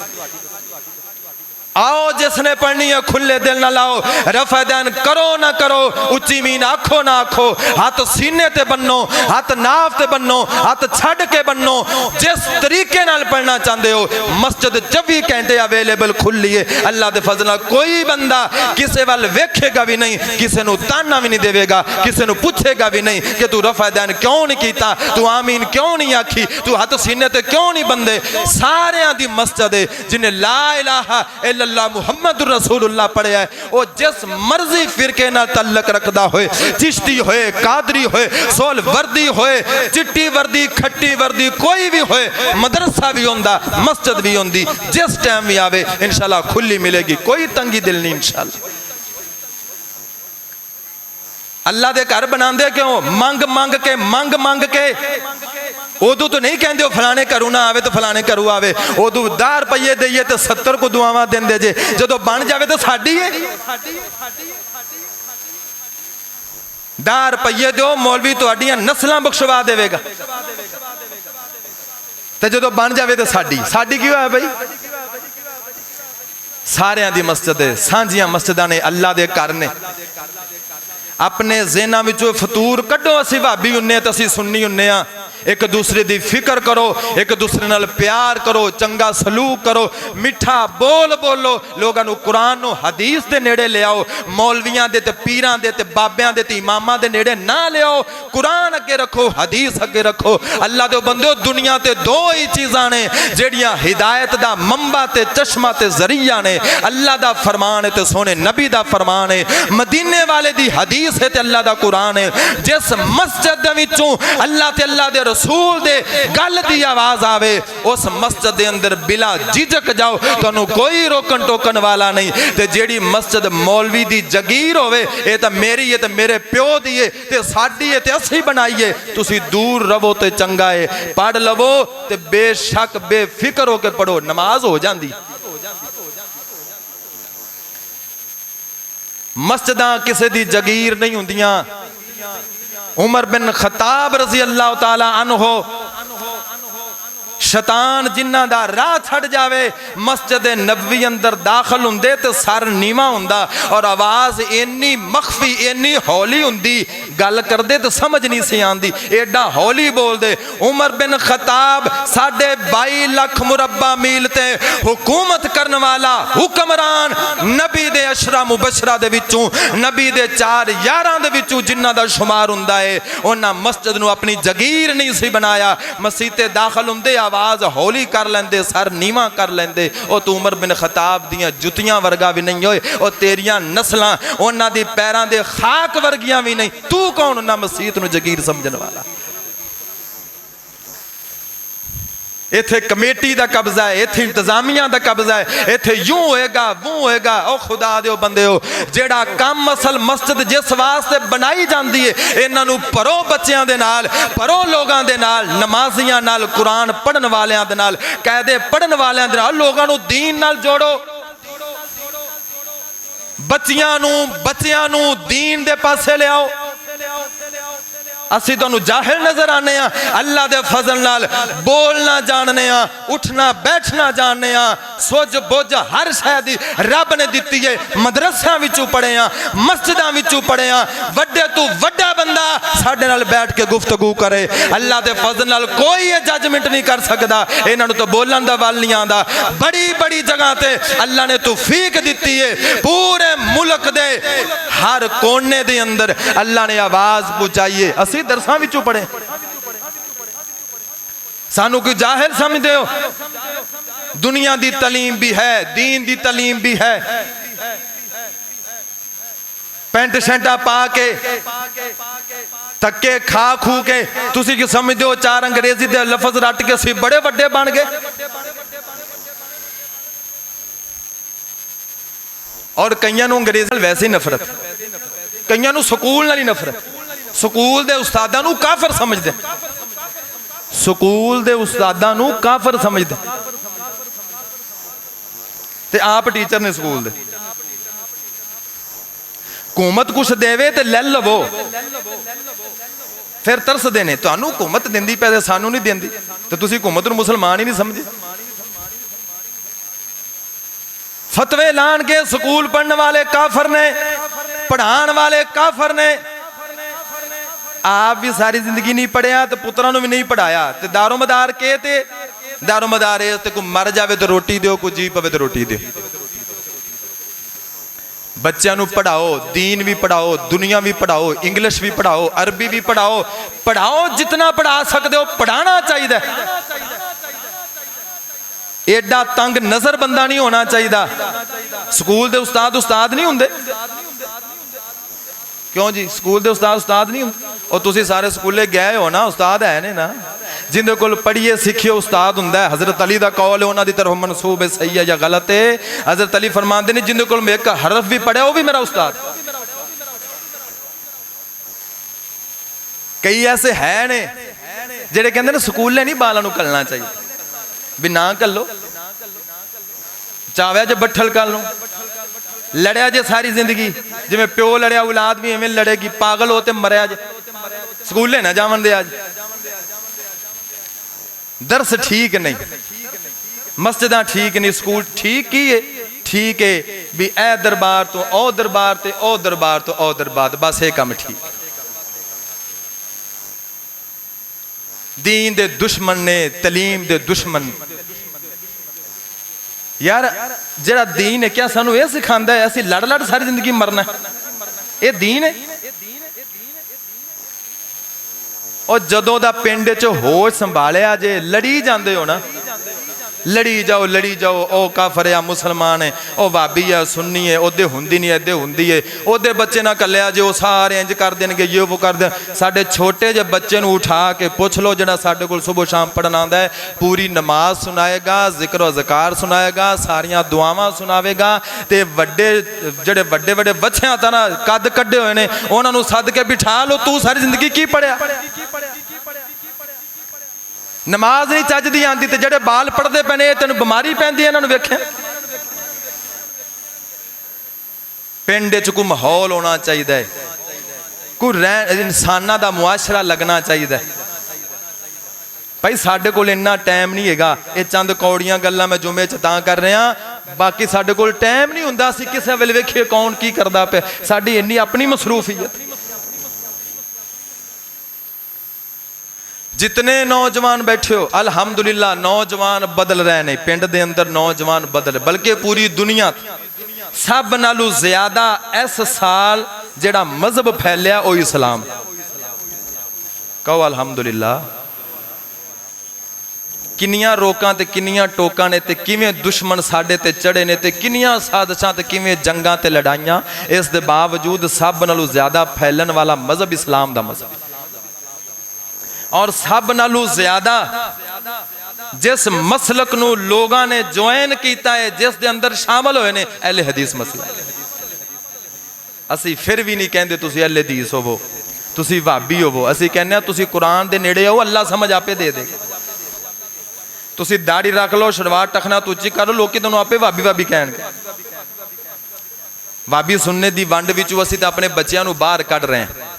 आओ जिसने पढ़नी है खुले दिल ना लाओ, रफादैन करो ना करो, उच्ची मीन आखो ना आखो, हाथ सीने ते बन्नो, हाथ नाफ ते बन्नो, हाथ छड़ के बन्नो। जिस तरीके नाल पढ़ना चाहते हो मस्जिद 24 घंटे अवेलेबल खुली है। अल्लाह दे फजल नाल कोई बंदा किसे वाल वेखेगा भी नहीं, किसे नूं ताना भी नहीं देवेगा, किसे नूं पुछेगा भी नहीं कि तू रफादैन क्यों नहीं कीता, तू आमीन क्यों नहीं आखी, तू हाथ सीने ते क्यों नहीं बंदे। सारियां दी मस्जिद है। जिन्हें ला इलाहा इल्लल्लाह मुहम्मद रसूलुल्लाह पढ़िया है, वो जिस मर्जी फिरके नाल तल्लक रखदा होए, चिश्ती होए, कादरी होए, सोल वर्दी होए, चिट्टी वर्दी, खट्टी वर्दी, कोई भी होए, मदरसा भी होंदा, मस्जिद भी होंदी, जिस टाइम भी आवे इंशाल्लाह खुली मिलेगी, कोई तंगी दिल नहीं इंशाल्लाह। अल्लाह दे घर बनांदे क्यों? मंग मंग के। उदू तो नहीं कहते फलाने घरों ना आवे तो फलाने घरों आवे। उदू 10 रुपये दईए तो 70 को दुआवां देंदे जे, जो बन जाए तो साडी है। 10 रुपये दो मौलवी तुहाडियां नस्लां बख्शवा देवेगा, तो जो बन जाए तो साडी की होया भाई? सारियां दी मस्जिद है, सांझियां मस्जिदां ने, अल्लाह दे घर ने। अपने ज़हनां विचों फतूर कड्डो। असीं भाबी हुन्ने ते असीं सुन्नी हुन्ने आ। एक दूसरे की फिक्र करो, एक दूसरे नाल प्यार करो, चंगा सलूक करो, मिठा बोल बोलो, लोगों को कुरान नूं हदीस के नेड़े ले आओ। मौलवियां दे ते पीरां दे ते बाबियां दे ते इमामां दे नेड़े ना ले आओ। कुरान अगे रखो, हदीस अगे रखो। अल्लाह दे बंदो, दुनिया ते दो ही चीज़ां ने जिहड़ियां हिदायत दा मंबा ते चश्मा ते जरिया ने। अल्लाह दा फरमान है ते सोने नबी दा फरमान है, मदीने वाले दी हदीस है ते अल्लाह दा कुरान है। जिस मस्जिद दे विचों अल्लाह ते अल्लाह दे रसूल दे गल दी आवाज आवे, उस मस्जिद दे अंदर बिला झिझक जाओ, तुहानू कोई रोकन टोकन वाला नहीं। ते जेड़ी मस्जिद मौलवी दी जगीर होवे, ये तो मेरी है ते मेरे प्यो दी है ते साडी है ते असीं बनाई है, तुसीं दूर रवो ते चंगा है। पढ़ लवो ते बेशक बेफिक्र होकर पढ़ो, नमाज हो जाती। मस्जिदां किसी दी जगीर नहीं हुंदियां। उमर बिन खताब रजी अल्लाह ताला अन्हो, शैतान जिन्ना दा राह छड़ जावे, मस्जिद नबवी अंदर दाखिल हुंदे ते सर नीवा हुंदा और आवाज़ इन्नी मखफी इन्नी हौली हुंदी, गल करदे तो समझ नहीं सी आंदी, एडा हौली बोलदे। उमर बिन खताब 22.5 लाख मुरब्बा मील ते हुकूमत करने वाला हुक्मरान, नबी दे अशरा मुबशरा दे विचों, नबी दे 4 यारां दे विचों जिन्ना दा शुमार हुंदा है, उन्हां मस्जिद नूं अपनी जगीर नहीं सी बनाया। मसीह ते दाखिल हुंदे आवाज हौली कर लेंदे, सर नीवा कर लेंदे। ओ तू उमर बिन खताब दियां जुतियां वर्गा भी नहीं होए, ओ तेरियां नस्लां उन्हां दी पैरां दे खाक वर्गियां भी नहीं। तू कौन उन्हां मसीत नूं जगीर समझण वाला? इत्थे कमेटी का कब्जा है, इत्थे इंतजामिया का कब्जा है, इत्थे यूं होएगा वो होएगा। ओ खुदा दे बंदे हो, जेड़ा काम असल मस्जिद जिस वास्ते बनाई जाती है, इन्हां नूं भरो बच्चों के नाल, भरो लोगों के नाल, नमाजियां नाल, कुरान पढ़न वालियां दे नाल, कायदे पढ़न वालियां दे नाल, लोगों नूं दीन नाल जोड़ो। बच्चियां नूं दीन दे पासे ले आओ। असी तुहानू जाहिल नजर आने, अल्लाह दे फजल नाल बोलना जानने, उठना बैठना जानने, सुझ बुझ हर शायद रब ने दिती है। मदरसा विचों पढ़े, मस्जिदां विचों पढ़े, वड्डे तू वड्डा बंदा साडे नाल बैठ के गुफ्तगू करे। अल्लाह दे फजल नाल कोई जजमेंट नहीं कर सकता, इन्हां नूं तो बोलन दा वल नहीं आंदा। बड़ी बड़ी जगह ते अल्लाह ने तौफीक दिती है, पूरे मुल्क दे हर कोने दे अंदर अल्लाह ने आवाज पहुंचाई है। दरसां विचों पढ़े, सानू कोई जाहिल समझदे हो? दुनिया दी तालीम भी है, दीन दी तालीम भी है। पैंट शर्टा पा के धक्के खा खू के तुसी की समझदे हो 4 अंग्रेजी दे लफज रट के असीं बड़े वड्डे बन गए। और कईयां नूं अंग्रेजी नाल वैसे ही नफरत, कईयां नूं स्कूल नाल ही नफरत। स्कूल दे उस्तादां नूं काफिर समझदे, स्कूल दे उस्तादां नूं काफिर समझदे ते आप टीचर ने स्कूल दे। हुकूमत कुछ देवे ते ले लवो, फिर तरसदे ने तुहानूं हुकूमत दिंदी पई ते सानूं नहीं दिंदी, ते तुसीं हुकूमत नूं मुसलमान ही नहीं समझे। फतवे लान के स्कूल पढ़ने वाले काफिर ने, पढ़ाने वाले काफिर ने। आप भी सारी जिंदगी नहीं पढ़िया तो पुत्रां नूं भी नहीं पढ़ाया, तो दारो मदार के ते दारो मदार इस ते कोई मर जावे तो रोटी दो, कोई जी पवे तो रोटी दो। बच्चों नूं पढ़ाओ, दीन भी पढ़ाओ, दुनिया भी पढ़ाओ, इंग्लिश भी पढ़ाओ, अरबी भी पढ़ाओ। पढ़ाओ जितना पढ़ा सकते हो, पढ़ाना चाहिए। एडा तंग नजर बंदा नहीं होना चाहिए। स्कूल दे उस्ताद उस्ताद नहीं हुंदे, क्यों जी? स्कूल दे उस्ताद उस्ताद नहीं हुंदे। और तुसीं सारे स्कूले गए हो ना, उस्ताद है ने ना, जिंदे कोल पढ़िए सीखिए उस्ताद हुंदा है। हजरत अली दा कौल है, उन्हां दी तरफ मनसूब है, सही है या गलत है? हजरत अली फरमाते ने जिंदे कोल एक हरफ भी पढ़िया वो भी मेरा उस्ताद। कई ऐसे है ने जेड़े कहंदे ने स्कूले नहीं बालां नूं घल्लना चाहिए, भी ना घल्लो, चावे जे बट्ठल कर लो, लड़िया जे सारी जिंदगी, जिवें प्यो लड़िया औलाद भी इवें लड़ेगी। पागल हो ते मरिया जे, स्कूले ना जावन दे। आज दरस ठीक नहीं, मस्जिदां ठीक नहीं, स्कूल ठीक ही है, ठीक है। भी ए दरबार तो ओ दरबार ते ओ दरबार तो ओ दरबार, बस ये काम ठीक। दीन दे दुश्मन ने, तलीम दे दुश्मन। यार जेड़ा दीन है क्या सानू ये सिखांदा है असी लड़ लड़ सारी जिंदगी मरना? ये दीन है? और जदों दा पिंड च होश संभालिया जे लड़ी जांदे हो ना, लड़ी जाओ ओ काफर है मुसलमान है, ओ भाभी है सुन्नी है, ओदे हुंदी नहीं एदे हुंदी है, ओदे बच्चे ना कलिया जे ओ सारे इंज कर देणगे, ये वो कर दे। साडे छोटे जे बच्चे नूं उठा के पुछ लो जिहड़ा साडे कोल सुबह शाम पढ़न आंदा है, पूरी नमाज सुनाएगा, जिक्र व ज़कार सुनाएगा, सारियां दुआवां सुनावेगा। ते वड्डे जिहड़े वड्डे वड्डे बच्चियां ता ना कद कड्डे होए ने उन्हां नूं सद के बिठा लो, तू सारी जिंदगी की पढ़िया? नमाज नहीं चज दी आंदी ते जेड़े बाल पढ़ते पे ने तेन बीमारी पैंदी है, इन्होंने वेख्या? पिंड च कोई माहौल होना चाहिए, कोई इंसानां दा मुआशरा लगना चाहिए। भाई साडे कोल इन्ना टाइम नहीं हैगा, ये चंद कौड़ियां गल्लां मैं जुमे च तां कर रहा, बाकी साडे कोल टाइम नहीं हुंदा असीं किसे वेले वेखीए कौन की करदा पिया, साडी इन्नी अपनी मसरूफियत। जितने नौजवान बैठे हो अल्हम्दुलिल्लाह नौजवान बदल रहे हैं, पिंड दे अंदर नौजवान बदल, बल्कि पूरी दुनिया सब नालों ज्यादा इस साल जेड़ा मजहब फैलिया वो इस्लाम। कहो अल्हम्दुलिल्लाह। किन्नियां रोकां ते किन्नियां टोकां ने ते किवें दुश्मन साडे ते चढ़े ने ते किन्नियां साजिशां ते किवें जंगां ते लड़ाइयां, इस दे बावजूद सब नालों ज्यादा फैलन वाला मजहब इस्लाम दा मजहब। और सब नालों ज्यादा जिस मसलक नू लोगां ने ज्वाइन कीता है, जिस दे अंदर शामिल होए ने, अहले हदीस मसला। असी फिर भी नहीं कहंदे तुसी अहले हदीस होवो, तुसी वाबी होवो, असी कहने तुसी कुरान दे नेड़े आओ, अल्लाह समझ आपे दे देगा। तुसी दाढ़ी रख लो, शलवार टखना तुच्ची कर लो, लोकी तुहानू आपे वाबी वाबी कहणगे। वाबी सुनने दी वंड विचों असी तां अपने बच्चों नू बाहर कढ रहे हैं।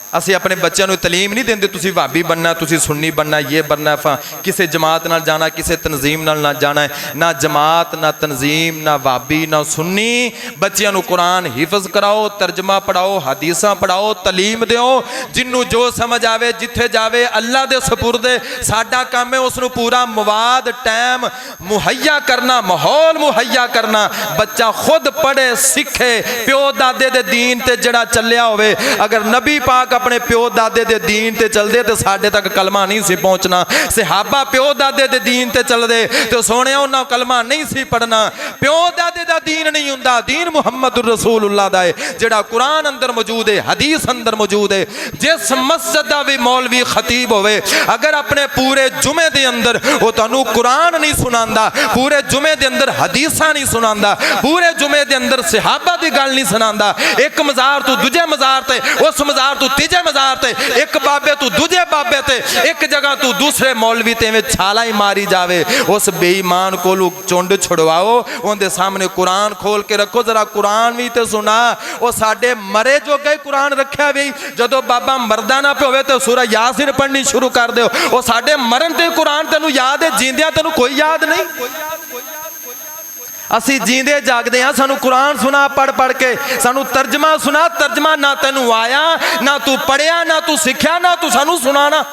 असी अपने बच्चों को तलीम नहीं देंगे तुसी भाभी बनना, तुसी सुन्नी बनना, ये बनना, किसी जमात नाल जाना, किसी तंजीम नाल ना जाना है, ना जमात ना तंजीम ना भाभी ना सुन्नी। बच्चों को कुरान हिफज कराओ, तर्जमा पढ़ाओ, हदीसा पढ़ाओ, तलीम दो, जिन्हों जो समझ आवे जिथे जावे अल्लाह दे सपुरदे। साडा काम है उसनू पूरा मवाद टाइम मुहैया करना, माहौल मुहैया करना, बच्चा खुद पढ़े सीखे, प्यो दादे दे दीन ते जड़ा चलिया होवे। अगर नबी पाक अपने प्यो दादे दे दीन ते चलदे ते साडे तक कलमा नहीं सी पहुंचना। सहाबा प्यो दादे दे दीन ते चलदे ते सोने उन्हां कलमा नहीं सी पढ़ना। प्यो दादे दा दीन नहीं हुंदा, दीन मुहम्मदुर रसूलुल्लाह दा है, जेड़ा कुरान अंदर मौजूद है, हदीस अंदर मौजूद है। जिस मस्जिद दा भी मौलवी खतीब होवे, अगर अपने पूरे जुमे दे अंदर वो तुहानू कुरान नहीं सुनांदा, पूरे जुमे दे अंदर हदीसां नहीं सुनांदा, पूरे जुमे दे अंदर सहाबा दी गल नहीं सुनांदा, एक मज़ार तो दूजे मज़ार ते, उस मज़ार तो तीजे मज़ार ते, एक बाबे तू दूजे बाबे ते, एक जगह तू दूसरे मौलवी ते में छाला ही मारी जावे, उस बेईमान कोलू चुंड छुड़वाओ, उनके सामने कुरान खोल के रखो, जरा कुरान भी तो सुना। वो साडे मरे जो गए कुरान रखा भी, जदों बाबा मरदा ना पे होवे तो सूरह यासीन पढ़नी शुरू कर दो। वो साडे मरन ते कुरान तेनू याद है, जींदियां तेनू कोई याद नहीं। असी जींदे जागदे हाँ, सानू कुरान सुना पढ़ पढ़ के, सानू तर्जमा सुना, तर्जमा ना तेनू आया, ना तू पढ़िया, ना तू सीखिया, ना तू सानू सुनाना।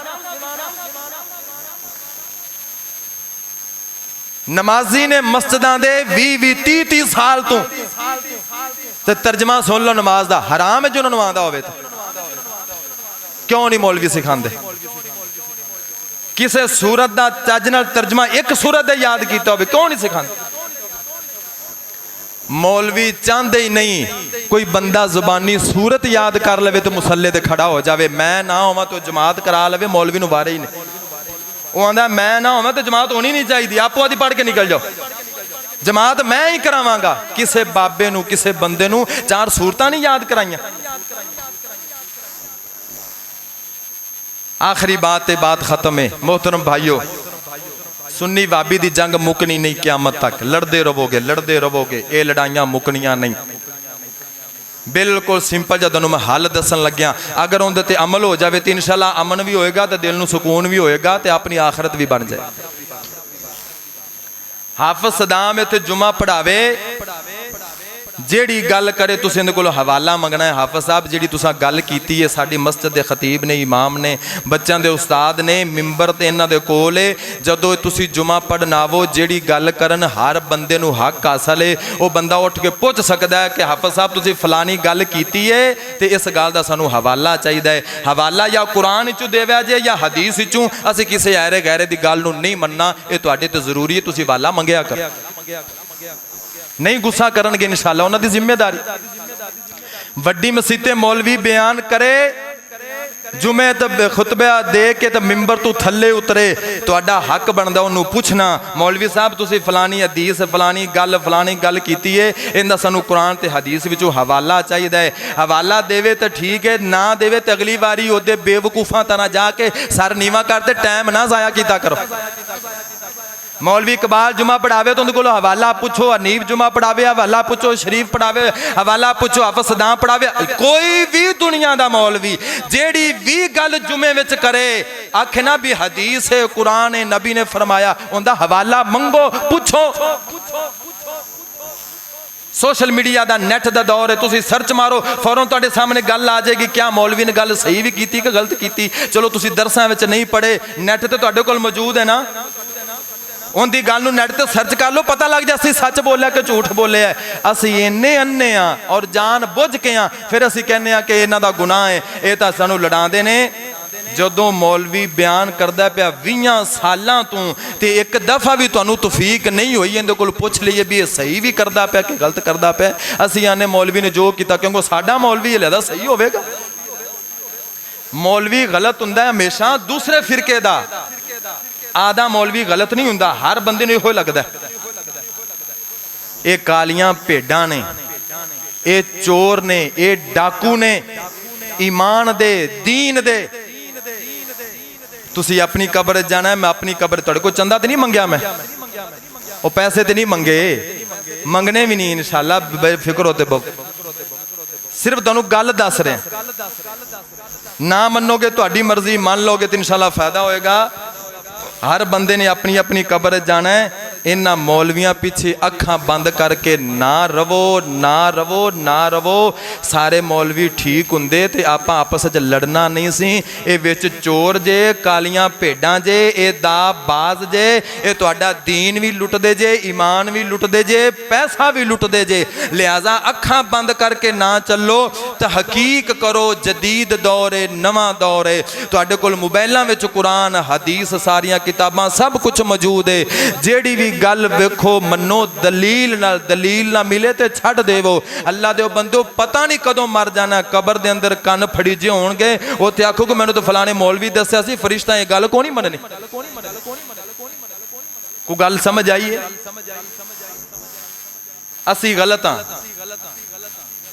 नमाजी ने मस्जिदां दे 20-30 साल तो ते तर्जमा सुन लो नमाज दा, हराम है जो उन्होंने आंदा होवे तो। क्यों नहीं मौलवी सिखांदे? किसे सूरत दा चज नाल तर्जमा एक सूरत दा याद कीता होवे, क्यों नहीं सिखांदे? मौलवी चाहते ही नहीं कोई बंदा जुबानी सूरत याद कर ले तो मुसल्ले ते खड़ा हो जाए। मैं ना होवां तो जमात करा ले, मौलवी नूं वारे ही नहीं। वो आंदा मैं ना होवां तो जमात होनी नहीं चाहिए, आपो आदि पढ़ के निकल जाओ, जमात मैं ही करावांगा। किसे बाबे नूं किसे बंदे नूं 4 सूरतां नहीं याद कराइयां। आखिरी बात ते बात खत्म है मोहतरम भाइयों, सुन्नी वाबी दी जंग मुकनी नहीं, क़यामत तक लड़ते रहोगे, ये लड़ाइयां मुकनियां नहीं। बिल्कुल सिंपल जो तुहानूं मैं हल दसन लग्या, अगर उहदे ते अमल हो जाए तो इंशाअल्लाह अमन भी होएगा, तो दिल नूं सुकून भी होएगा, तो अपनी आखरत भी बन जाए। हाफिज सदाम इत्थे जुमा पढ़ावे, ਜਿਹੜੀ ਗੱਲ ਕਰੇ ਤੁਸੀਂ ਇਹਦੇ ਕੋਲ ਹਵਾਲਾ ਮੰਗਣਾ ਹੈ। ਹਾਫਿਜ਼ ਸਾਹਿਬ ਜਿਹੜੀ ਤੁਸੀਂ ਗੱਲ ਕੀਤੀ ਹੈ, ਸਾਡੀ ਮਸਜਿਦ ਦੇ ਖਤੀਬ ਨੇ, ਇਮਾਮ ਨੇ, ਬੱਚਿਆਂ ਦੇ ਉਸਤਾਦ ਨੇ, ਮਿੰਬਰ ਤੇ ਇਹਨਾਂ ਦੇ ਕੋਲ ਹੈ। ਜਦੋਂ ਤੁਸੀਂ ਜੁਮਾ ਪੜ੍ਹਨ ਆਵੋ, ਜਿਹੜੀ ਗੱਲ ਕਰਨ ਹਰ ਬੰਦੇ ਨੂੰ ਹੱਕ ਹਾਸਲ ਹੈ। ਉਹ ਬੰਦਾ ਉੱਠ ਕੇ ਪੁੱਛ ਸਕਦਾ ਹੈ ਕਿ ਹਾਫਿਜ਼ ਸਾਹਿਬ ਤੁਸੀਂ ਫਲਾਨੀ ਗੱਲ ਕੀਤੀ ਹੈ ਤੇ ਇਸ ਗੱਲ ਦਾ ਸਾਨੂੰ ਹਵਾਲਾ ਚਾਹੀਦਾ ਹੈ। ਹਵਾਲਾ ਜਾਂ ਕੁਰਾਨ ਵਿੱਚੋਂ ਦੇਵਿਆ ਜੇ ਜਾਂ ਹਦੀਸ ਵਿੱਚੋਂ। ਅਸੀਂ ਕਿਸੇ ਐਰੇ ਗੈਰੇ ਦੀ ਗੱਲ ਨੂੰ ਨਹੀਂ ਮੰਨਣਾ, ਇਹ ਤੁਹਾਡੇ ਤੇ ਜ਼ਰੂਰੀ ਹੈ, ਤੁਸੀਂ ਹਵਾਲਾ ਮੰਗਿਆ ਕਰੋ। नहीं गुस्सा करनगे इंशाअल्लाह, उन्हां दी जिम्मेदारी। वड्डी मसीते मौलवी बयान करे, जुमे ते खुतबा दे के ते मिंबर तो थल्ले उतरे, तुहाडा हक बनदा उन्होंने पुछना, मौलवी साहब तुसीं फलानी हदीस फलानी गल कीती है, इहदा सानू कुरान ते हदीस विचों हवाला चाहिदा है। हवाला देवे तो ठीक है, ना देवे तो अगली बारी ओदे बेवकूफां तरह जाके सर नीवा करते टाइम ना जाया कीता करो। मौलवी इकबाल जुमा पढ़ावे तो उनको हवाला पूछो, हनीफ जुमा पढ़ावे हवाला पूछो, शरीफ पढ़ावे हवाला पूछो, हाफिज़ सदाम पढ़ावे। कोई भी दुनिया का मौलवी जेड़ी भी गल जुमे विच करे, आखे ना भी हदीस है, कुरान है, नबी ने फरमाया, उनका हवाला मंगो, पूछो। सोशल मीडिया का नैट का दौर है, तुसी सर्च मारो फौरन तुहाडे सामने गल आ जाएगी, क्या मौलवी ने गल सही भी की कि गलत की। चलो तुसी दरसां विच नहीं पढ़े, नैट ते तुहाडे कोल मौजूद है ना, उनकी गल नूं नैट ते सर्च कर लो, पता लग जाए असीं सच बोलिया कि झूठ बोले। असीं इन्ने अन्ने हाँ और जान बुझ के हाँ, फिर असीं कहने आ कि इन्हां दा गुनाह है, ये तां सानूं लड़ांदे ने। जदों मौलवी बयान करदा पिया 20 सालां तों ते एक दफ़ा भी तुहानूं तौफीक नहीं होई इहदे कोल पुछ लईए भी ये सही भी करदा पिया कि गलत करदा पिया। असीं आने मौलवी ने जो कीता, क्योंकि साडा मौलवी हले सही होवेगा। मौलवी गलत हुंदा है हमेशा दूसरे फिरके दा, आधा मौलवी गलत नहीं हुंदा, हर बंदे नूं इहो लगदा ये कालियां भेडां ने, ये चोर ने, ये डाकू ने, ईमान दे दीन दे। तुसी अपनी कब्र जाना है, मैं अपनी कब्र, तुहाडे कोल चंदा ते नहीं मंगया, मैं वो पैसे ते नहीं मंगे, मंगने भी नहीं इंशाअल्लाह, बेफिक्र होते बहु, सिर्फ तुहानूं गल दस रहे। ना मन्नोगे तुहाडी मर्जी, मान लोगे तो इंशाअल्लाह फायदा होएगा। हर बंदे ने अपनी अपनी कब्र जाना है। इन्हां मौलवियां पीछे अखां बंद करके ना रवो, ना रवो, ना रवो। सारे मौलवी ठीक हुंदे ते आपां आपस च लड़ना नहीं सी। ये विच चोर जे, कालियां भेडां जे, ये दा बाज जे, ये तुहाडा दीन भी लुटदे जे, ईमान भी लुटदे जे, पैसा भी लुटदे जे। लिहाजा अखां बंद करके ना चलो, तहकीक करो। जदीद दौर है, नवां दौर है। तुहाडे कोल मोबाइलां विच कुरान हदीस सारियां किताबां सब कुछ मौजूद है। जेड़ी भी गल वेखो मनो, दलील ना मिले तो छड़ देवो। अल्लाह दे बंदो, पता नहीं कदों मर जाना, कबर दे अंदर कन फड़ीजे होणगे, उत्थे आखोगे मैनूं तो फलाने मौलवी दस्सिया सी, फरिश्ता ये गल कोई नहीं मननी। कोई गल समझ आई है? असी गलत हाँ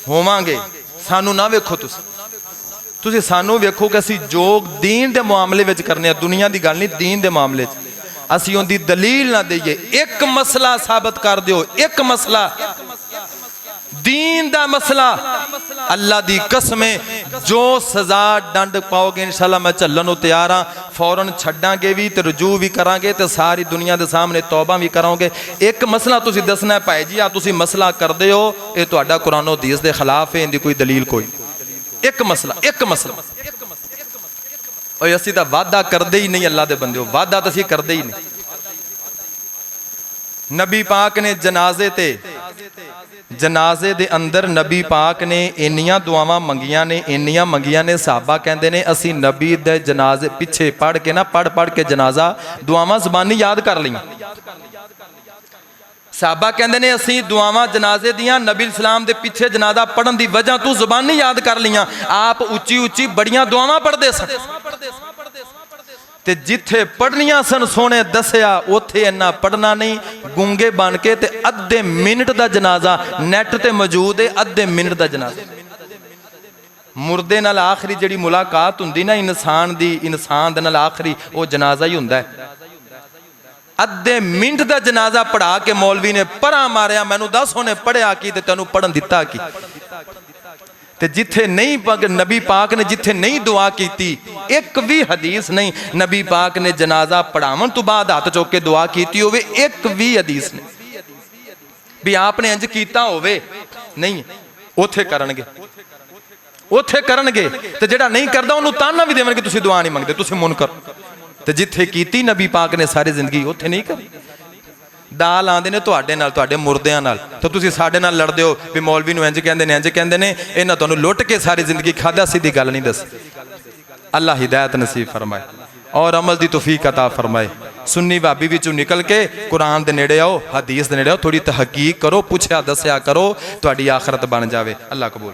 होवांगे, सानू ना वेखो तुसीं सानू वेखो कि असी जो दीन दे मामले विच करने, दुनिया की गल नहीं, दीन दे मामले च असी उनकी दलील ना दईए। एक मसला साबित कर दिओ, एक मसला दीन दा मसला, अल्लाह दी कसम जो सजा दंड पाओगे इंशाअल्लाह मैं चलन नूं तैयार हाँ। फौरन छड्डांगे भी ते रजू भी करांगे ते सारी दुनिया के सामने तौबा भी कराओगे। एक मसला तुसीं दसना है भाई जी, आ तुसीं मसला करदे हो, ये तुहाडा कुरान हदीस दे खिलाफ है, इहदी कोई दलील कोई। एक मसला, एक मसला। और असी तो वादा करते ही नहीं, अल्लाह के बंदे वादा तो असी करते ही नहीं। नबी पाक ने जनाजे दे अंदर नबी पाक ने इन्नियां दुआवां मंगियां ने, इन्नियां मंगियां ने, साहबा कहते ने असी नबी दे जनाजे पिछे पढ़ के ना, पढ़ के जनाजा दुआवां ज़बानी याद कर लियां। साहबा कहते ने असी दुआवां जनाजे दियां नबी इस्लाम दे पिछे जनाजा पढ़न की वजह तू ज़बानी याद कर लियां। आप उच्ची उच्ची बड़ियां दुआवां पढ़ते सन ते जिथे पढ़नियां सन सोने दसिया उथे इन्ना पढ़ना नहीं। गूंगे बन के ते अद्धे मिनट का जनाजा नैट ते मौजूद है, अद्धे मिनट का जनाजा। मुर्दे नाल आखिरी जिहड़ी मुलाकात हुंदी ना इंसान दी, इंसान दे नाल आखिरी वो जनाजा ही हुंदा है। अद्धे मिनट का जनाजा पढ़ा के मौलवी ने परा मारिया, मैनू दस उन्हें पढ़िया की ते तैनूं पढ़न दिता की। ते जिथे नहीं नबी पाक ने जिथे नहीं दुआ की, एक भी हदीस नहीं नबी पाक ने जनाजा पढ़ावन तो बाद हाथ चुक के दुआ की होवे, एक भी हदीस नहीं भी आपने इंज कीता होवे। ਨਹੀਂ, ਉੱਥੇ ਕਰਨਗੇ, ਉੱਥੇ ਕਰਨਗੇ। ਤੇ ਜਿਹੜਾ ਨਹੀਂ ਕਰਦਾ ਉਹਨੂੰ ਤਾਨਾ ਵੀ ਦੇਵਣਗੇ, ਤੁਸੀਂ ਦੁਆ ਨਹੀਂ ਮੰਗਦੇ, ਤੁਸੀਂ ਮੁਨਕਰ। ਤੇ ਜਿੱਥੇ ਕੀਤੀ ਨਬੀ ਪਾਕ ਨੇ ਸਾਰੀ ਜ਼ਿੰਦਗੀ, ਉੱਥੇ ਨਹੀਂ ਕਰੀ। ਦਾ ਲਾਉਂਦੇ ਨੇ ਤੁਹਾਡੇ ਨਾਲ, ਤੁਹਾਡੇ ਮੁਰਦਿਆਂ ਨਾਲ, ਤੇ ਤੁਸੀਂ ਸਾਡੇ ਨਾਲ ਲੜਦੇ ਹੋ ਵੀ ਮੌਲਵੀ ਨੂੰ ਇੰਜ ਕਹਿੰਦੇ ਨੇ, ਇੰਜ ਕਹਿੰਦੇ ਨੇ। ਇਹਨਾਂ ਤੁਹਾਨੂੰ ਲੁੱਟ ਕੇ ਸਾਰੀ ਜ਼ਿੰਦਗੀ ਖਾਦਾ, ਸਿੱਧੀ ਗੱਲ ਨਹੀਂ ਦੱਸੀ। अल्लाह हिदायत नसीब फरमाए और अमल दी तौफीक अता फरमाए। सुन्नी भाभी विचों निकल के कुरान दे नेड़े आओ, हदीस दे नेड़े आओ, थोड़ी तहकीक करो, पुछया दस्या करो, तुहाडी आखरत बन जावे। अल्लाह कबूल।